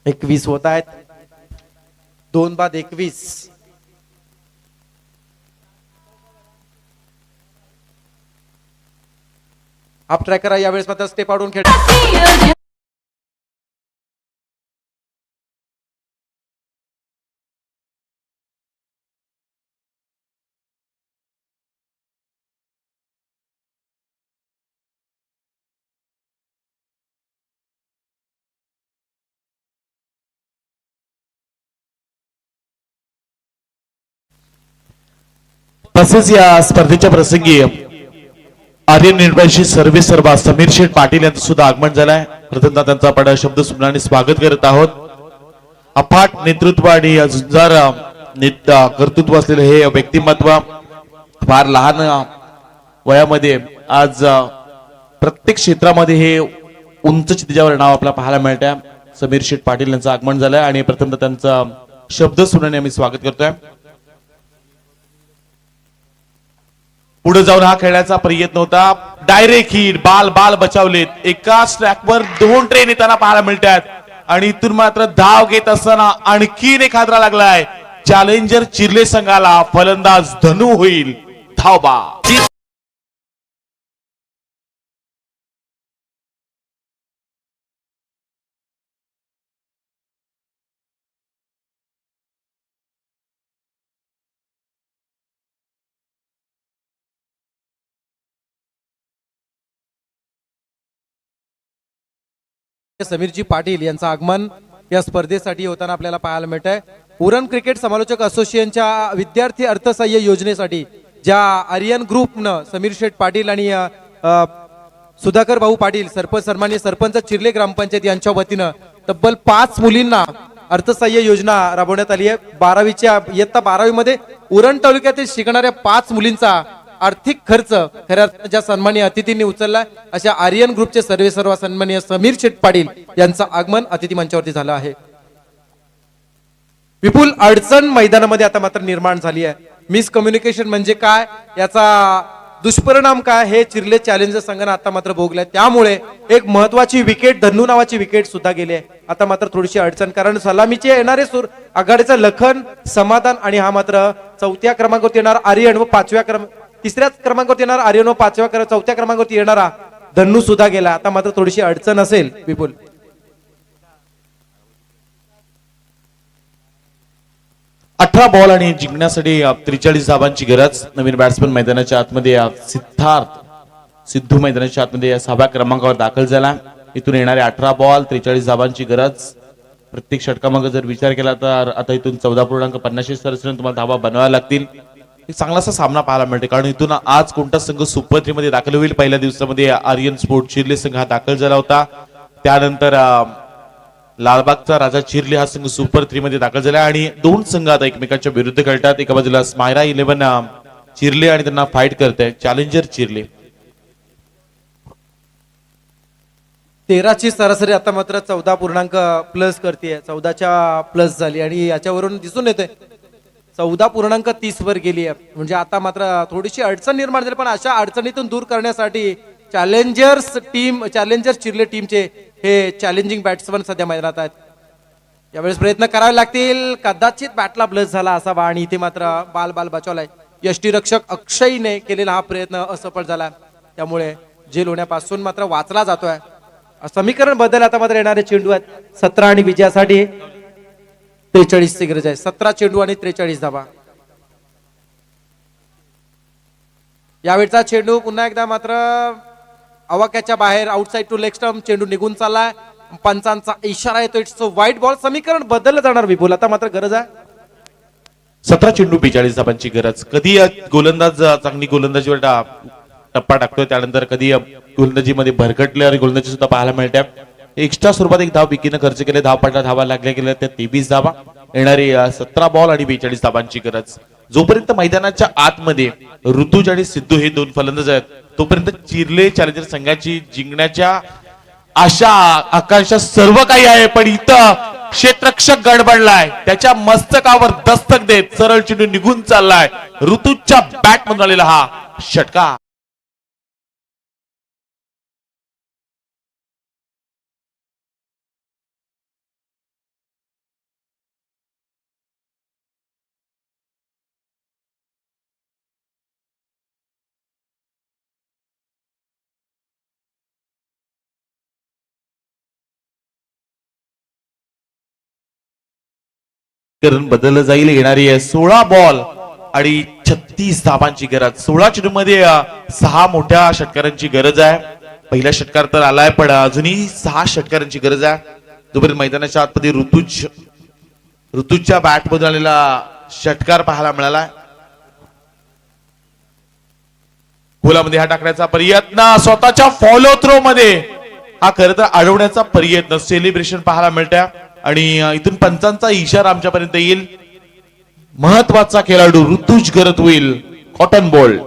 21 होत आहेत. 2 बाद 21. आप ट्रॅकर यावेळेस मात्र स्टेप आउट खेळ. तसेच या स्पर्धेच्या प्रसंगी आर्यन निर्भयशी सर्व्हिस सर्वा समीर शेठ पाटील यांचं सुद्धा आगमन झालंय. प्रथमतः त्यांचा आपण शब्द सुमनाने स्वागत करत आहोत. अफाट नेतृत्व आणि झुंजार कर्तृत्व असलेले हे व्यक्तिमत्व फार लहान वयामध्ये आज प्रत्येक क्षेत्रामध्ये हे उंच चितीच्यावर नाव आपल्याला पाहायला मिळतंय. समीर शेठ पाटील यांचं आगमन झालंय आणि प्रथमतः त्यांचा शब्द सुमनाने आम्ही स्वागत करतोय. पुढे जाऊन हा खेळण्याचा प्रयत्न होता. डायरेक्ट हिट, बाल बचावलेत. एकाच ट्रॅकवर 2 ट्रेन येताना पाहायला मिळतात आणि इथून मात्र धाव घेत असताना आणखीन एक हादरा लागलाय. चॅलेंजर चिर्ले संघाला फलंदाज धनु होईल. धावबा समीरजी पाटील यांचं आगमन या स्पर्धेसाठी होताना आपल्याला पाहायला मिळत आहे. उरण क्रिकेट समालोचक असोसिएशनच्या विद्यार्थी अर्थसहाय्य योजनेसाठी ज्या आर्यन ग्रुपनं समीर शेठ पाटील आणि सुधाकर भाऊ पाटील सरपंच सन्माननीय सरपंच चिर्ले ग्रामपंचायत यांच्या वतीनं तब्बल 5 मुलींना अर्थसहाय्य योजना राबवण्यात आली आहे. 12वीच्या इयत्ता 12वी मध्ये उरण तालुक्यातील शिकणाऱ्या 5 मुलींचा आर्थिक खर्च खऱ्या ज्या सन्माननीय अतिथींनी उचलला अशा आर्यन ग्रुपचे सर्व सन्माननीय समीर शेठ पाटील यांचं आगमन अतिथी मंचावरती झालं आहे. विपुल अडचण मैदानामध्ये आता मात्र निर्माण झाली आहे. मिसकम्युनिकेशन म्हणजे काय, याचा दुष्परिणाम काय हे चिर्ले चॅलेंजर संघाने आता मात्र भोगलाय. त्यामुळे एक महत्वाची विकेट, धन्नू नावाची विकेट सुद्धा गेली आहे. आता मात्र थोडीशी अडचण, कारण सलामीचे येणारे आघाडीचा लखन, समाधान आणि हा मात्र 4थ्या क्रमांकावरती येणार आर्यन व 3ऱ्या क्रमांकावरती येणार आर्यन व 4थ्या क्रमांकावरती येणारा धन्नू सुद्धा गेला. आता मात्र थोडीशी अडचण असेल विपुल. 18 बॉल आणि जिंकण्यासाठी 43 धावांची गरज. नवीन बॅट्समन मैदानाच्या आतमध्ये सिद्धू मैदानाच्या आतमध्ये 6व्या क्रमांकावर दाखल झाला. इथून येणारे 18 बॉल 43 धावांची गरज. प्रत्येक षटकामागे जर विचार केला तर आता इथून 14.85 सरासरीने तुम्हाला धावा बनवाव्या लागतील. एक चांगलासा सामना पाहायला मिळते, कारण इथून आज कोणता संघ सुपर 3 मध्ये दाखल होईल. पहिल्या दिवसामध्ये आर्यन स्पोर्ट चिर्ले संघ हा दाखल झाला होता. त्यानंतर लालबागचा राजा चिर्ले हा संघ सुपर 3 मध्ये दाखल झाला आणि दोन संघ आता एकमेकांच्या विरुद्ध खेळतात. एका बाजूला स्मायरा 11 चिर्ले आणि त्यांना फाईट करते चॅलेंजर चिर्ले. 13ची सरासरी आता मात्र 14.+ करते, 14च्या प्लस झाली आणि याच्यावरून दिसून येते 14.30 वर गेली आहे. म्हणजे आता मात्र थोडीशी अडचण निर्माण झाली, पण अशा अडचणीतून दूर करण्यासाठी चॅलेंजर चिर्ले टीमचे हे चॅलेंजिंग बॅट्समन सध्या मैदानात आहेत. यावेळेस प्रयत्न करावे लागतील, कदाचित बॅटला ब्लस झाला असावा आणि इथे मात्र बाल बचावलाय. यष्टीरक्षक अक्षयने केलेला हा प्रयत्न असफळ झाला, त्यामुळे जेल होण्यापासून मात्र वाचला जातोय. समीकरण बदल आता मात्र येणारे चेंडू आहेत 17 आणि विजयासाठी 43 ची गरज आहे. 17 चेंडू आणि 43 धावा. यावेळचा चेंडू पुन्हा एकदा मात्र आवाक्याच्या बाहेर आउटसाइड टू लेग स्टंप, चेंडू निघून चाललाय. पंचांचा इशारा येतो, इट्स अ वाईट बॉल. समीकरण बदललं जाणार विपुल. आता मात्र गरज आहे 17 चेंडू 42 धावांची गरज. कधी गोलंदाज चांगली गोलंदाजीवर टप्पा टाकतोय, त्यानंतर कधी गोलंदाजीमध्ये भरकटल्यावर गोलंदाजी सुद्धा पाहायला मिळते. एक्स्ट्रा स्वरूपात एक धाव विकीनं खर्च केले, धावपट्टा धावा लागल्या गेल्या त्या 23 धावा. येणारी 17 बॉल आणि 42 धावांची गरज. जोपर्यंत मैदानाच्या आतमध्ये ऋतुज आणि सिद्धू हे दोन फलंदाज आहेत, तोपर्यंत चिर्ले चॅलेंजर संघाची जिंकण्याच्या आशा आकांक्षा सर्व काही आहे. पण इथं क्षेत्ररक्षक गडबडलाय, त्याच्या मस्तकावर दस्तक देत सरळ चेंडू निघून चाललाय. ऋतुजच्या बॅट मधून आलेला हा षटकार. बदललं जाईल. येणारी 16 बॉल आणि 36 धावांची गरज. 16 चेंडू मध्ये 6 मोठ्या षटकारांची गरज आहे. पहिला षटकार तर आलाय, पण अजूनही 6 षटकारांची गरज आहे. तोपर्यंत मैदानाच्या आतमध्ये ऋतुजच्या बॅट मधून आलेला षटकार पाहायला मिळाला. गोलामध्ये हा टाकण्याचा प्रयत्न, स्वतःच्या फॉलो थ्रो मध्ये हा खरं तर अडवण्याचा प्रयत्न, सेलिब्रेशन पाहायला मिळतं. आणि इथून पंचांचा इशारा आमच्यापर्यंत येईल. महत्वाचा खेळाडू ऋतुज करत होईल कॉटन बॉल.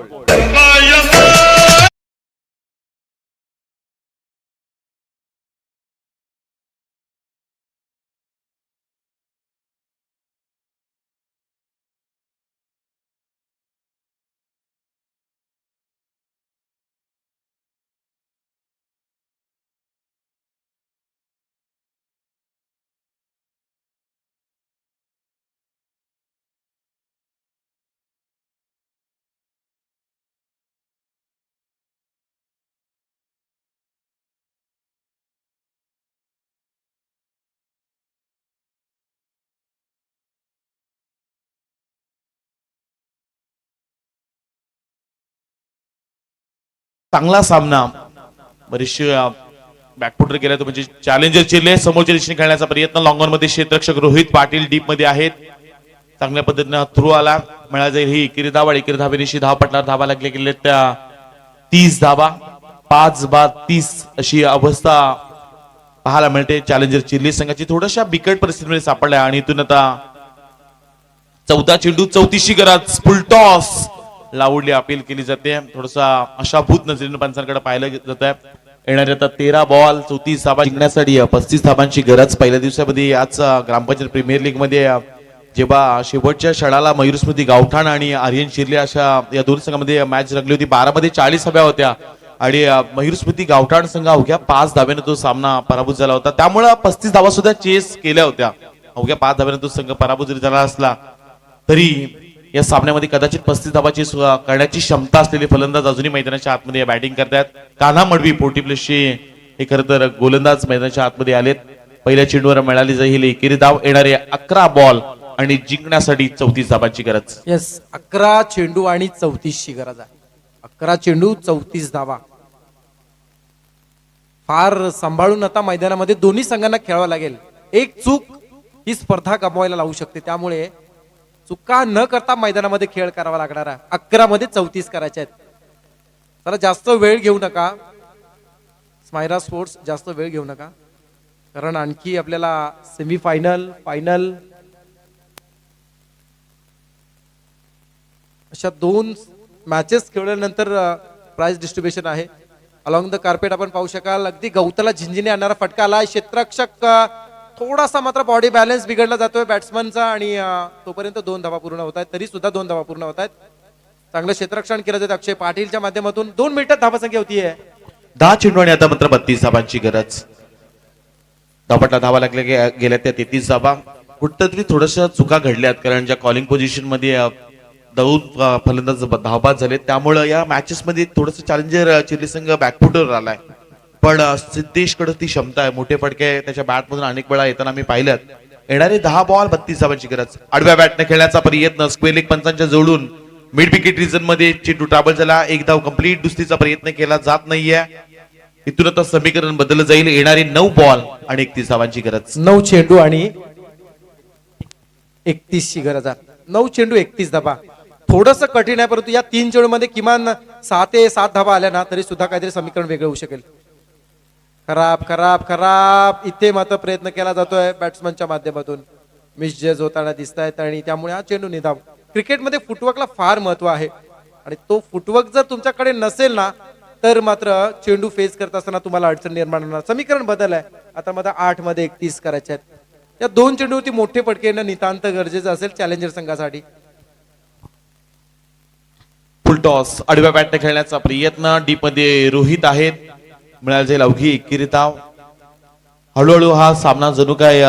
चांगला सामना, बरेचसे बॅकफुटर केला तो म्हणजे चॅलेंजर चिर्ले समोरच्या दिशेने खेळण्याचा प्रयत्न. लॉंगॉन मध्ये क्षेत्ररक्षक रोहित पाटील डीप मध्ये आहेत. चांगल्या पद्धतीने थ्रू आला, मिळाला जाईल ही एकेरी धावा. एकेरी धावेनिशी धावपटणार धावा लागले गेले त्या 30 धावा. 5 बाद 30 अशी अवस्था पाहायला मिळते चॅलेंजर चिर्ले संघाची. थोड्याशा बिकट परिस्थितीमध्ये सापडल्या आणि इथून आता 14 चेंडू 34ची गरज. फुल टॉस लावडली अपील केली जाते. थोडासा अशाभूत नजरेने पंचांकडे पाहिलं जात आहे. येणारे आता 13 बॉल 34 धावा जिंकण्यासाठी 35 धावांची गरज. पहिल्या दिवसामध्ये याच ग्रामपंचायत प्रीमियर लीग मध्ये जेव्हा शेवटच्या षडाला मयूर स्मृती गावठाण आणि आर्यन चिर्ले अशा या दोन संघामध्ये मॅच रंगली होती. 12 मध्ये 40 धावा होत्या आणि मयूर स्मृती गावठाण संघ अवघ्या 5 धाव्याने तो सामना पराभूत झाला होता. त्यामुळे 35 धावा सुद्धा चेस केल्या होत्या. अवघ्या 5 धाव्याने तो संघ पराभूत जरी झाला असला तरी या सामन्यामध्ये कदाचित 35 धावाची करण्याची क्षमता असलेले फलंदाज अजूनही मैदानाच्या आतमध्ये बॅटिंग करतात. कान्हा मडवी 40+ हे खरं तर गोलंदाज मैदानाच्या आतमध्ये आलेत. पहिल्या चेंडूवर मिळाली जाईल एकेरी धाव. येणारे 11 बॉल आणि जिंकण्यासाठी 34 धावांची गरज. येस, 11 चेंडू आणि 34ची गरज आहे. 11 चेंडू 34 धावा. फार सांभाळून आता मैदानामध्ये दोन्ही संघांना खेळावं लागेल. एक चूक ही स्पर्धा गमवायला लावू शकते, त्यामुळे चुका न करता मैदानामध्ये खेळ करावा लागणार आहे. 11 मध्ये 34 करायचे आहेत. जरा जास्त वेळ घेऊ नका स्मायरा स्पोर्ट्स, जास्त वेळ घेऊ नका, कारण आणखी आपल्याला सेमीफायनल, फायनल अशा 2 मॅचेस खेळल्यानंतर प्राइज डिस्ट्रीब्युशन आहे. अलॉंग द कार्पेट आपण पाहू शकाल अगदी गवताला झिंझिने आणणारा फटका आला. क्षेत्ररक्षक थोडासा मात्र बॉडी बॅलन्स बिघडला जातोय बॅट्समनचा आणि तोपर्यंत 2 धावा पूर्ण होत आहेत. तरी सुद्धा 2 धावा पूर्ण होत आहेत. चांगलं क्षेत्ररक्षण केलं जातं अक्षय पाटीलच्या माध्यमातून. 2 मिनिटात धावासंख्या होतीये 10 चेंडू आणि आता मात्र 32 धावांची गरज. धावपटला धावा लागल्या गेल्या त्या 33 धावा. कुठतरी थोडस चुका घडल्यात कारण ज्या कॉलिंग पोझिशन मध्ये दौद फलंदाज धावबाद झाले त्यामुळे या मॅचेस मध्ये थोडस चॅलेंजर चिल्ली संघ बॅकफुटवर आलाय. पण सिद्धेशकडे ती क्षमता आहे. मोठे फटके त्याच्या बॅट मधून अनेक वेळा येताना मी पाहिल्यात. येणारे 10 बॉल 32 धावांची गरज. आडव्या बॅटने खेळण्याचा प्रयत्न स्क्वेअर लेग पंचांच्या जोडून मिड विकेट रिजन मध्ये चेंडू ट्रॅव्हल झाला. एक धाव कंप्लीट दुसरीचा प्रयत्न केला जात नाहीये. इथून आता समीकरण बदललं जाईल. येणारे 9 बॉल आणि 31 धावांची गरज. 9 चेंडू आणि 31 ची गरज आहे. 9 चेंडू 31 धावा. थोडस कठीण आहे परंतु या 3 चेंडू मध्ये किमान 6 ते 7 धावा आल्या ना तरी सुद्धा काहीतरी समीकरण वेगळं होऊ शकेल. खराब खराब खराब इथे मात्र प्रयत्न केला जातोय बॅट्समनच्या माध्यमातून. मिसजज होताना दिसत आहेत आणि त्यामुळे हा चेंडू निधाव. क्रिकेटमध्ये फुटवर्कला फार महत्व आहे आणि तो फुटवर्क जर तुमच्याकडे नसेल ना तर मात्र चेंडू फेस करत असताना तुम्हाला अडचण निर्माण होणार. समीकरण बदल आहे. आता मला 8 मध्ये 31 करायचे आहेत. या 2 चेंडूवरती मोठे फटके येणं नितांत गरजेचं असेल चॅलेंजर संघासाठी. फुल टॉस आडव्या बॅटने खेळण्याचा प्रयत्न. डीप मध्ये रोहित आहेत. मिळाले जाईल अवघी 21 धाव. हळूहळू हा सामना जणू काय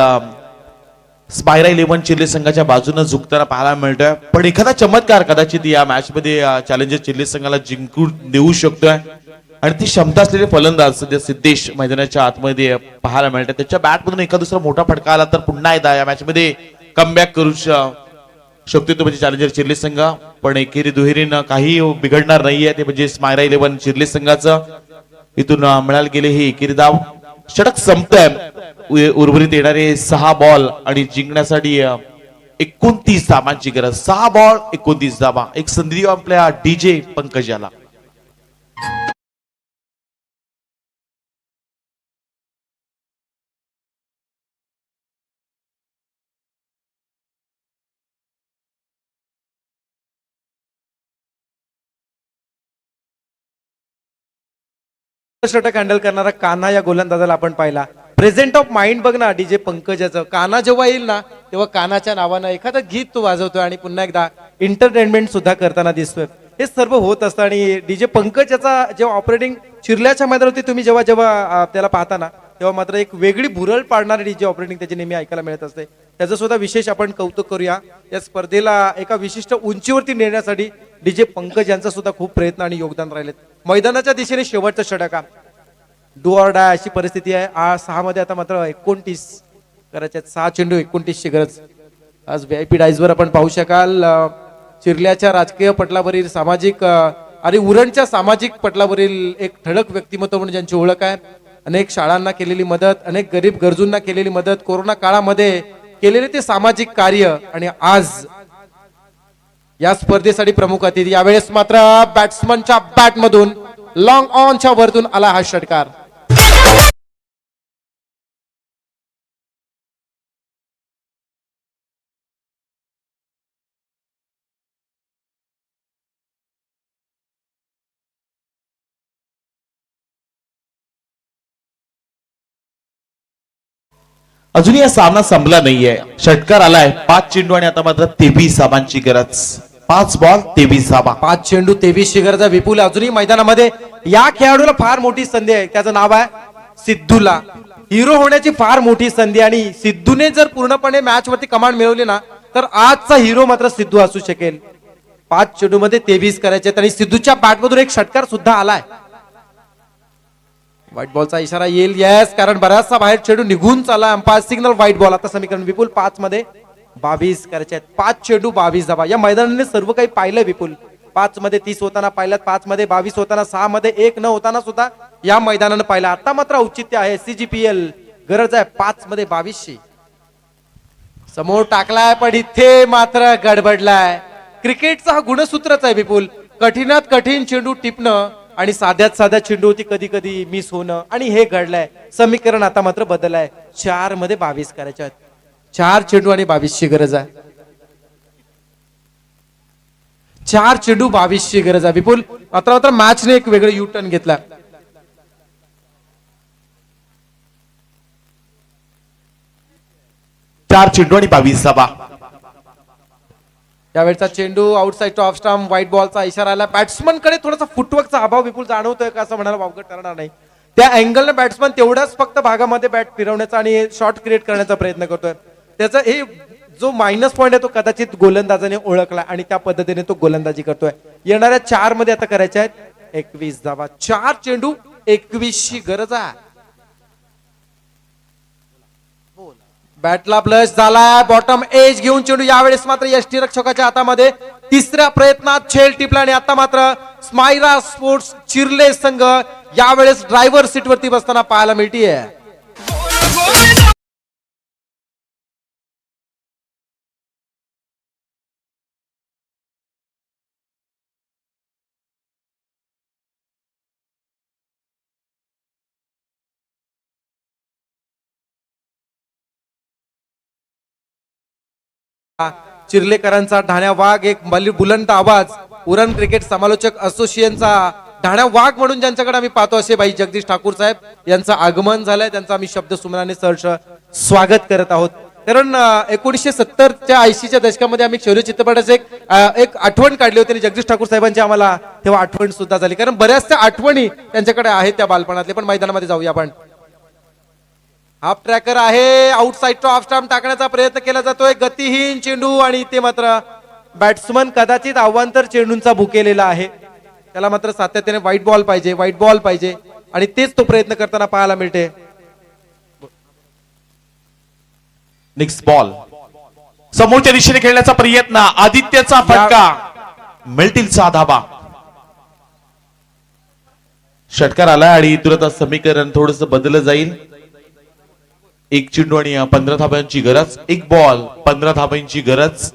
स्पायरा 11 चिल्ली संघाच्या बाजूने झुकताना पाहायला मिळतोय. पण एखादा चमत्कार कदाचित या मॅच मध्ये चॅलेंजर चिल्ली संघाला जिंकून देऊ शकतोय आणि ती क्षमता असलेले फलंदाज सध्या सिद्धेश मैदानाच्या आतमध्ये पाहायला मिळतात. त्याच्या बॅट मधून एखादा दुसरा मोठा फटका आला तर पुन्हा एकदा या मॅच मध्ये कमबॅक करू शकतो तो म्हणजे चॅलेंजर चिल्ली संघ. पण एकेरी दुहेरीनं काही बिघडणार नाहीये. ते म्हणजे स्पायरा 11 चिल्ली संघाचं इथून मिळाले गेले हे एकेरी धाव. षटक संपतंय. उर्वरित येणारे 6 बॉल आणि जिंकण्यासाठी 29 धावांची गरज. 6 बॉल 29 धावा. एक संधी आपल्या डीजे पंकज याला. षटक हँडल करणारा कान्हा या गोलंदाजाला आपण पाहिला. प्रेझेंट ऑफ माइंड बघ ना डीजे पंकजाचं. कान्हा जेव्हा येईल ना तेव्हा कान्हाच्या नावानं एखादं गीत तो वाजवतोय आणि पुन्हा एकदा एंटरटेनमेंट सुद्धा करताना दिसतोय. हे सर्व होत असतं आणि डीजे पंकज याचा जेव्हा ऑपरेटिंग चिरल्याच्या मैदानावरती तुम्ही जेव्हा जेव्हा त्याला पाहता ना तेव्हा मात्र एक वेगळी भुरळ पाडणारी डीजे ऑपरेटिंग त्याची नेहमी ऐकायला मिळत असते. त्याचं सुद्धा विशेष आपण कौतुक करूया. या स्पर्धेला एका विशिष्ट उंचीवरती नेण्यासाठी डीजे पंकज यांचा सुद्धा खूप प्रयत्न आणि योगदान राहिलेत. मैदानाच्या दिशेने शेवटचा षटक डू ऑर डाय अशी परिस्थिती आहे. 6 मध्ये आता मात्र 29 करायचे. 6 चेंडू 29 ची गरज. आज VIP डायसवर आपण पाहू शकाल चिरल्याच्या राजकीय पटलावरील सामाजिक आणि उरणच्या सामाजिक पटलावरील एक ठळक व्यक्तिमत्व म्हणून ज्यांची ओळख आहे. अनेक शाळांना केलेली मदत, अनेक गरीब गरजूंना केलेली मदत, कोरोना काळामध्ये केलेले ते सामाजिक कार्य आणि आज या स्पर्धेसाठी प्रमुख अतिथी. यावेळेस मात्र बॅट्समनच्या बॅट मधून लॉंग ऑनच्या वरतून आला हा षटकार. अजूनही हा सामना संपला नाहीये. षटकार आलाय. 5 चेंडू आणि आता मात्र 23 धावांची गरज. 5 बॉल 23 धावा. 5 चेंडू 23 ची गरज. विपुल अजूनही मैदानामध्ये. या खेळाडूला फार मोठी संधी आहे. त्याचं नाव आहे सिद्धूला. हिरो होण्याची फार मोठी संधी आणि सिद्धूने जर पूर्णपणे मॅच वरती कमांड मिळवली ना तर आजचा हिरो मात्र सिद्धू असू शकेल. 5 चेंडू मध्ये 23 करायचे आणि सिद्धूच्या बॅट मधून एक षटकार सुद्धा आलाय. व्हाईट बॉलचा इशारा येईल. येस, कारण बराचसा बाहेर चेंडू निघून चालला. Umpire signal white ball. आता समीकरण विपुल 5 मध्ये 22 करायचे आहेत. 5 चेंडू 22 धावा. या मैदानाने सर्व काही पाहिलं विपुल. 5 मध्ये 30 होताना पाहिलं, 5 मध्ये 22 होताना, 6 मध्ये 1 न होताना सुद्धा या मैदानानं पाहिलं. आता मात्र औचित्य आहे. CGPL गरज आहे 5 मध्ये 22 समोर टाकलाय पण इथे मात्र गडबडलाय. क्रिकेटचा हा गुणसूत्रच आहे विपुल. कठीणात कठीण चेंडू टिपणं आणि साध्यात साध्या चेंडू होती कधी कधी मिस होणं आणि हे घडलंय. समीकरण आता मात्र बदललंय. 4 मध्ये 22 करायचे आहेत. 4 चेंडू आणि 22 ची गरज आहे. 4 चेंडू 22 ची गरज आहे. विपुल मात्र मॅचने एक वेगळं यू टर्न घेतला. चार चेंडू आणि 22 धावा. यावेळचा चेंडू outside two off stump, white बॉलचा इशारा आला. बॅट्समन कडे थोडासा फुटवर्कचा अभाव विपुल जाणवतोय का असं म्हणायला वावगं ठरणार नाही. त्या अँगलने बॅट्समन तेवढ्याच फक्त भागामध्ये बॅट फिरवण्याचा आणि शॉट क्रिएट करण्याचा प्रयत्न करतोय. त्याचा हे जो मायनस पॉईंट आहे तो कदाचित गोलंदाजाने ओळखला आणि त्या पद्धतीने तो गोलंदाजी करतोय. येणाऱ्या 4 मध्ये आता करायच्या आहेत 21 धावा. 4 चेंडू 21 ची गरज आहे. बॅटला प्लस झालाय. बॉटम एज घेऊन चेंडू यावेळेस मात्र यष्टीरक्षकाच्या हातामध्ये. तिसऱ्या प्रयत्नात झेल टिपला आणि आता मात्र स्मायरा स्पोर्ट्स चिर्ले संघ यावेळेस ड्रायव्हर सीट वरती बसताना पाहायला मिळतीये. चिर्लेकरांचा ढाण्या वाघ, एक बुलंद आवाज, उरण क्रिकेट समालोचक असोसिएशनचा ढाण्या वाघ म्हणून ज्यांच्याकडे आम्ही पाहतो असे भाई जगदीश ठाकूर साहेब यांचं आगमन झालंय. त्यांचं आम्ही शब्द सुमनाने सहर्ष स्वागत करत आहोत. कारण 1970च्या 80च्या दशकामध्ये आम्ही शौर्य चित्रपटाचे एक आठवण काढली होती आणि जगदीश ठाकूर साहेबांची आम्हाला तेव्हा आठवण सुद्धा झाली. कारण बऱ्याचशा आठवणी त्यांच्याकडे आहेत त्या बालपणातले. पण मैदानामध्ये जाऊया आपण. हाफ ट्रॅकर आहे. आउटसाइड टू ऑफ स्टंप टाकण्याचा प्रयत्न केला जातोय. गतिहीन चेंडू आणि ते मात्र बॅट्समन कदाचित अवांतर चेंडूंचा भुकेलेला आहे. त्याला मात्र सातत्याने व्हाईट बॉल पाहिजे, व्हाईट बॉल पाहिजे आणि तेच तो प्रयत्न करताना पाहायला मिळते. नेक्स्ट बॉल समोरच्या दिशेने खेळण्याचा प्रयत्न. आदित्यचा फटका. मिळतील 6 धावा. षटकार आला आणि तुरंत समीकरण थोडस बदललं जाईल. 1 चेंडू आणि 15 धाब्यांची गरज. 1 बॉल 15 धाब्यांची गरज.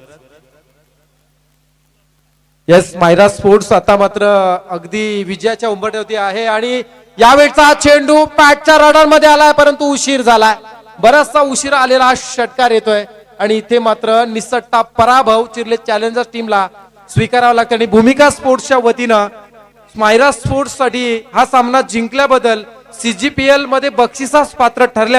यस, मायरा स्पोर्ट्स आता मात्र अगदी विजयाच्या उंबरठ्यावरती आहे आणि यावेळचा चेंडू पॅटच्या रडार मध्ये आलाय परंतु उशीर झालाय. बराचसा उशीर आलेला हा षटकार येतोय आणि इथे मात्र निसट्टा पराभव चिर्ले चॅलेंजर्स टीमला स्वीकारावा लागतो. आणि भूमिका स्पोर्ट्सच्या वतीनं मायरा स्पोर्ट्स साठी हा सामना जिंकल्याबद्दल CGPL मध्ये बक्षिसास पात्र ठरल्या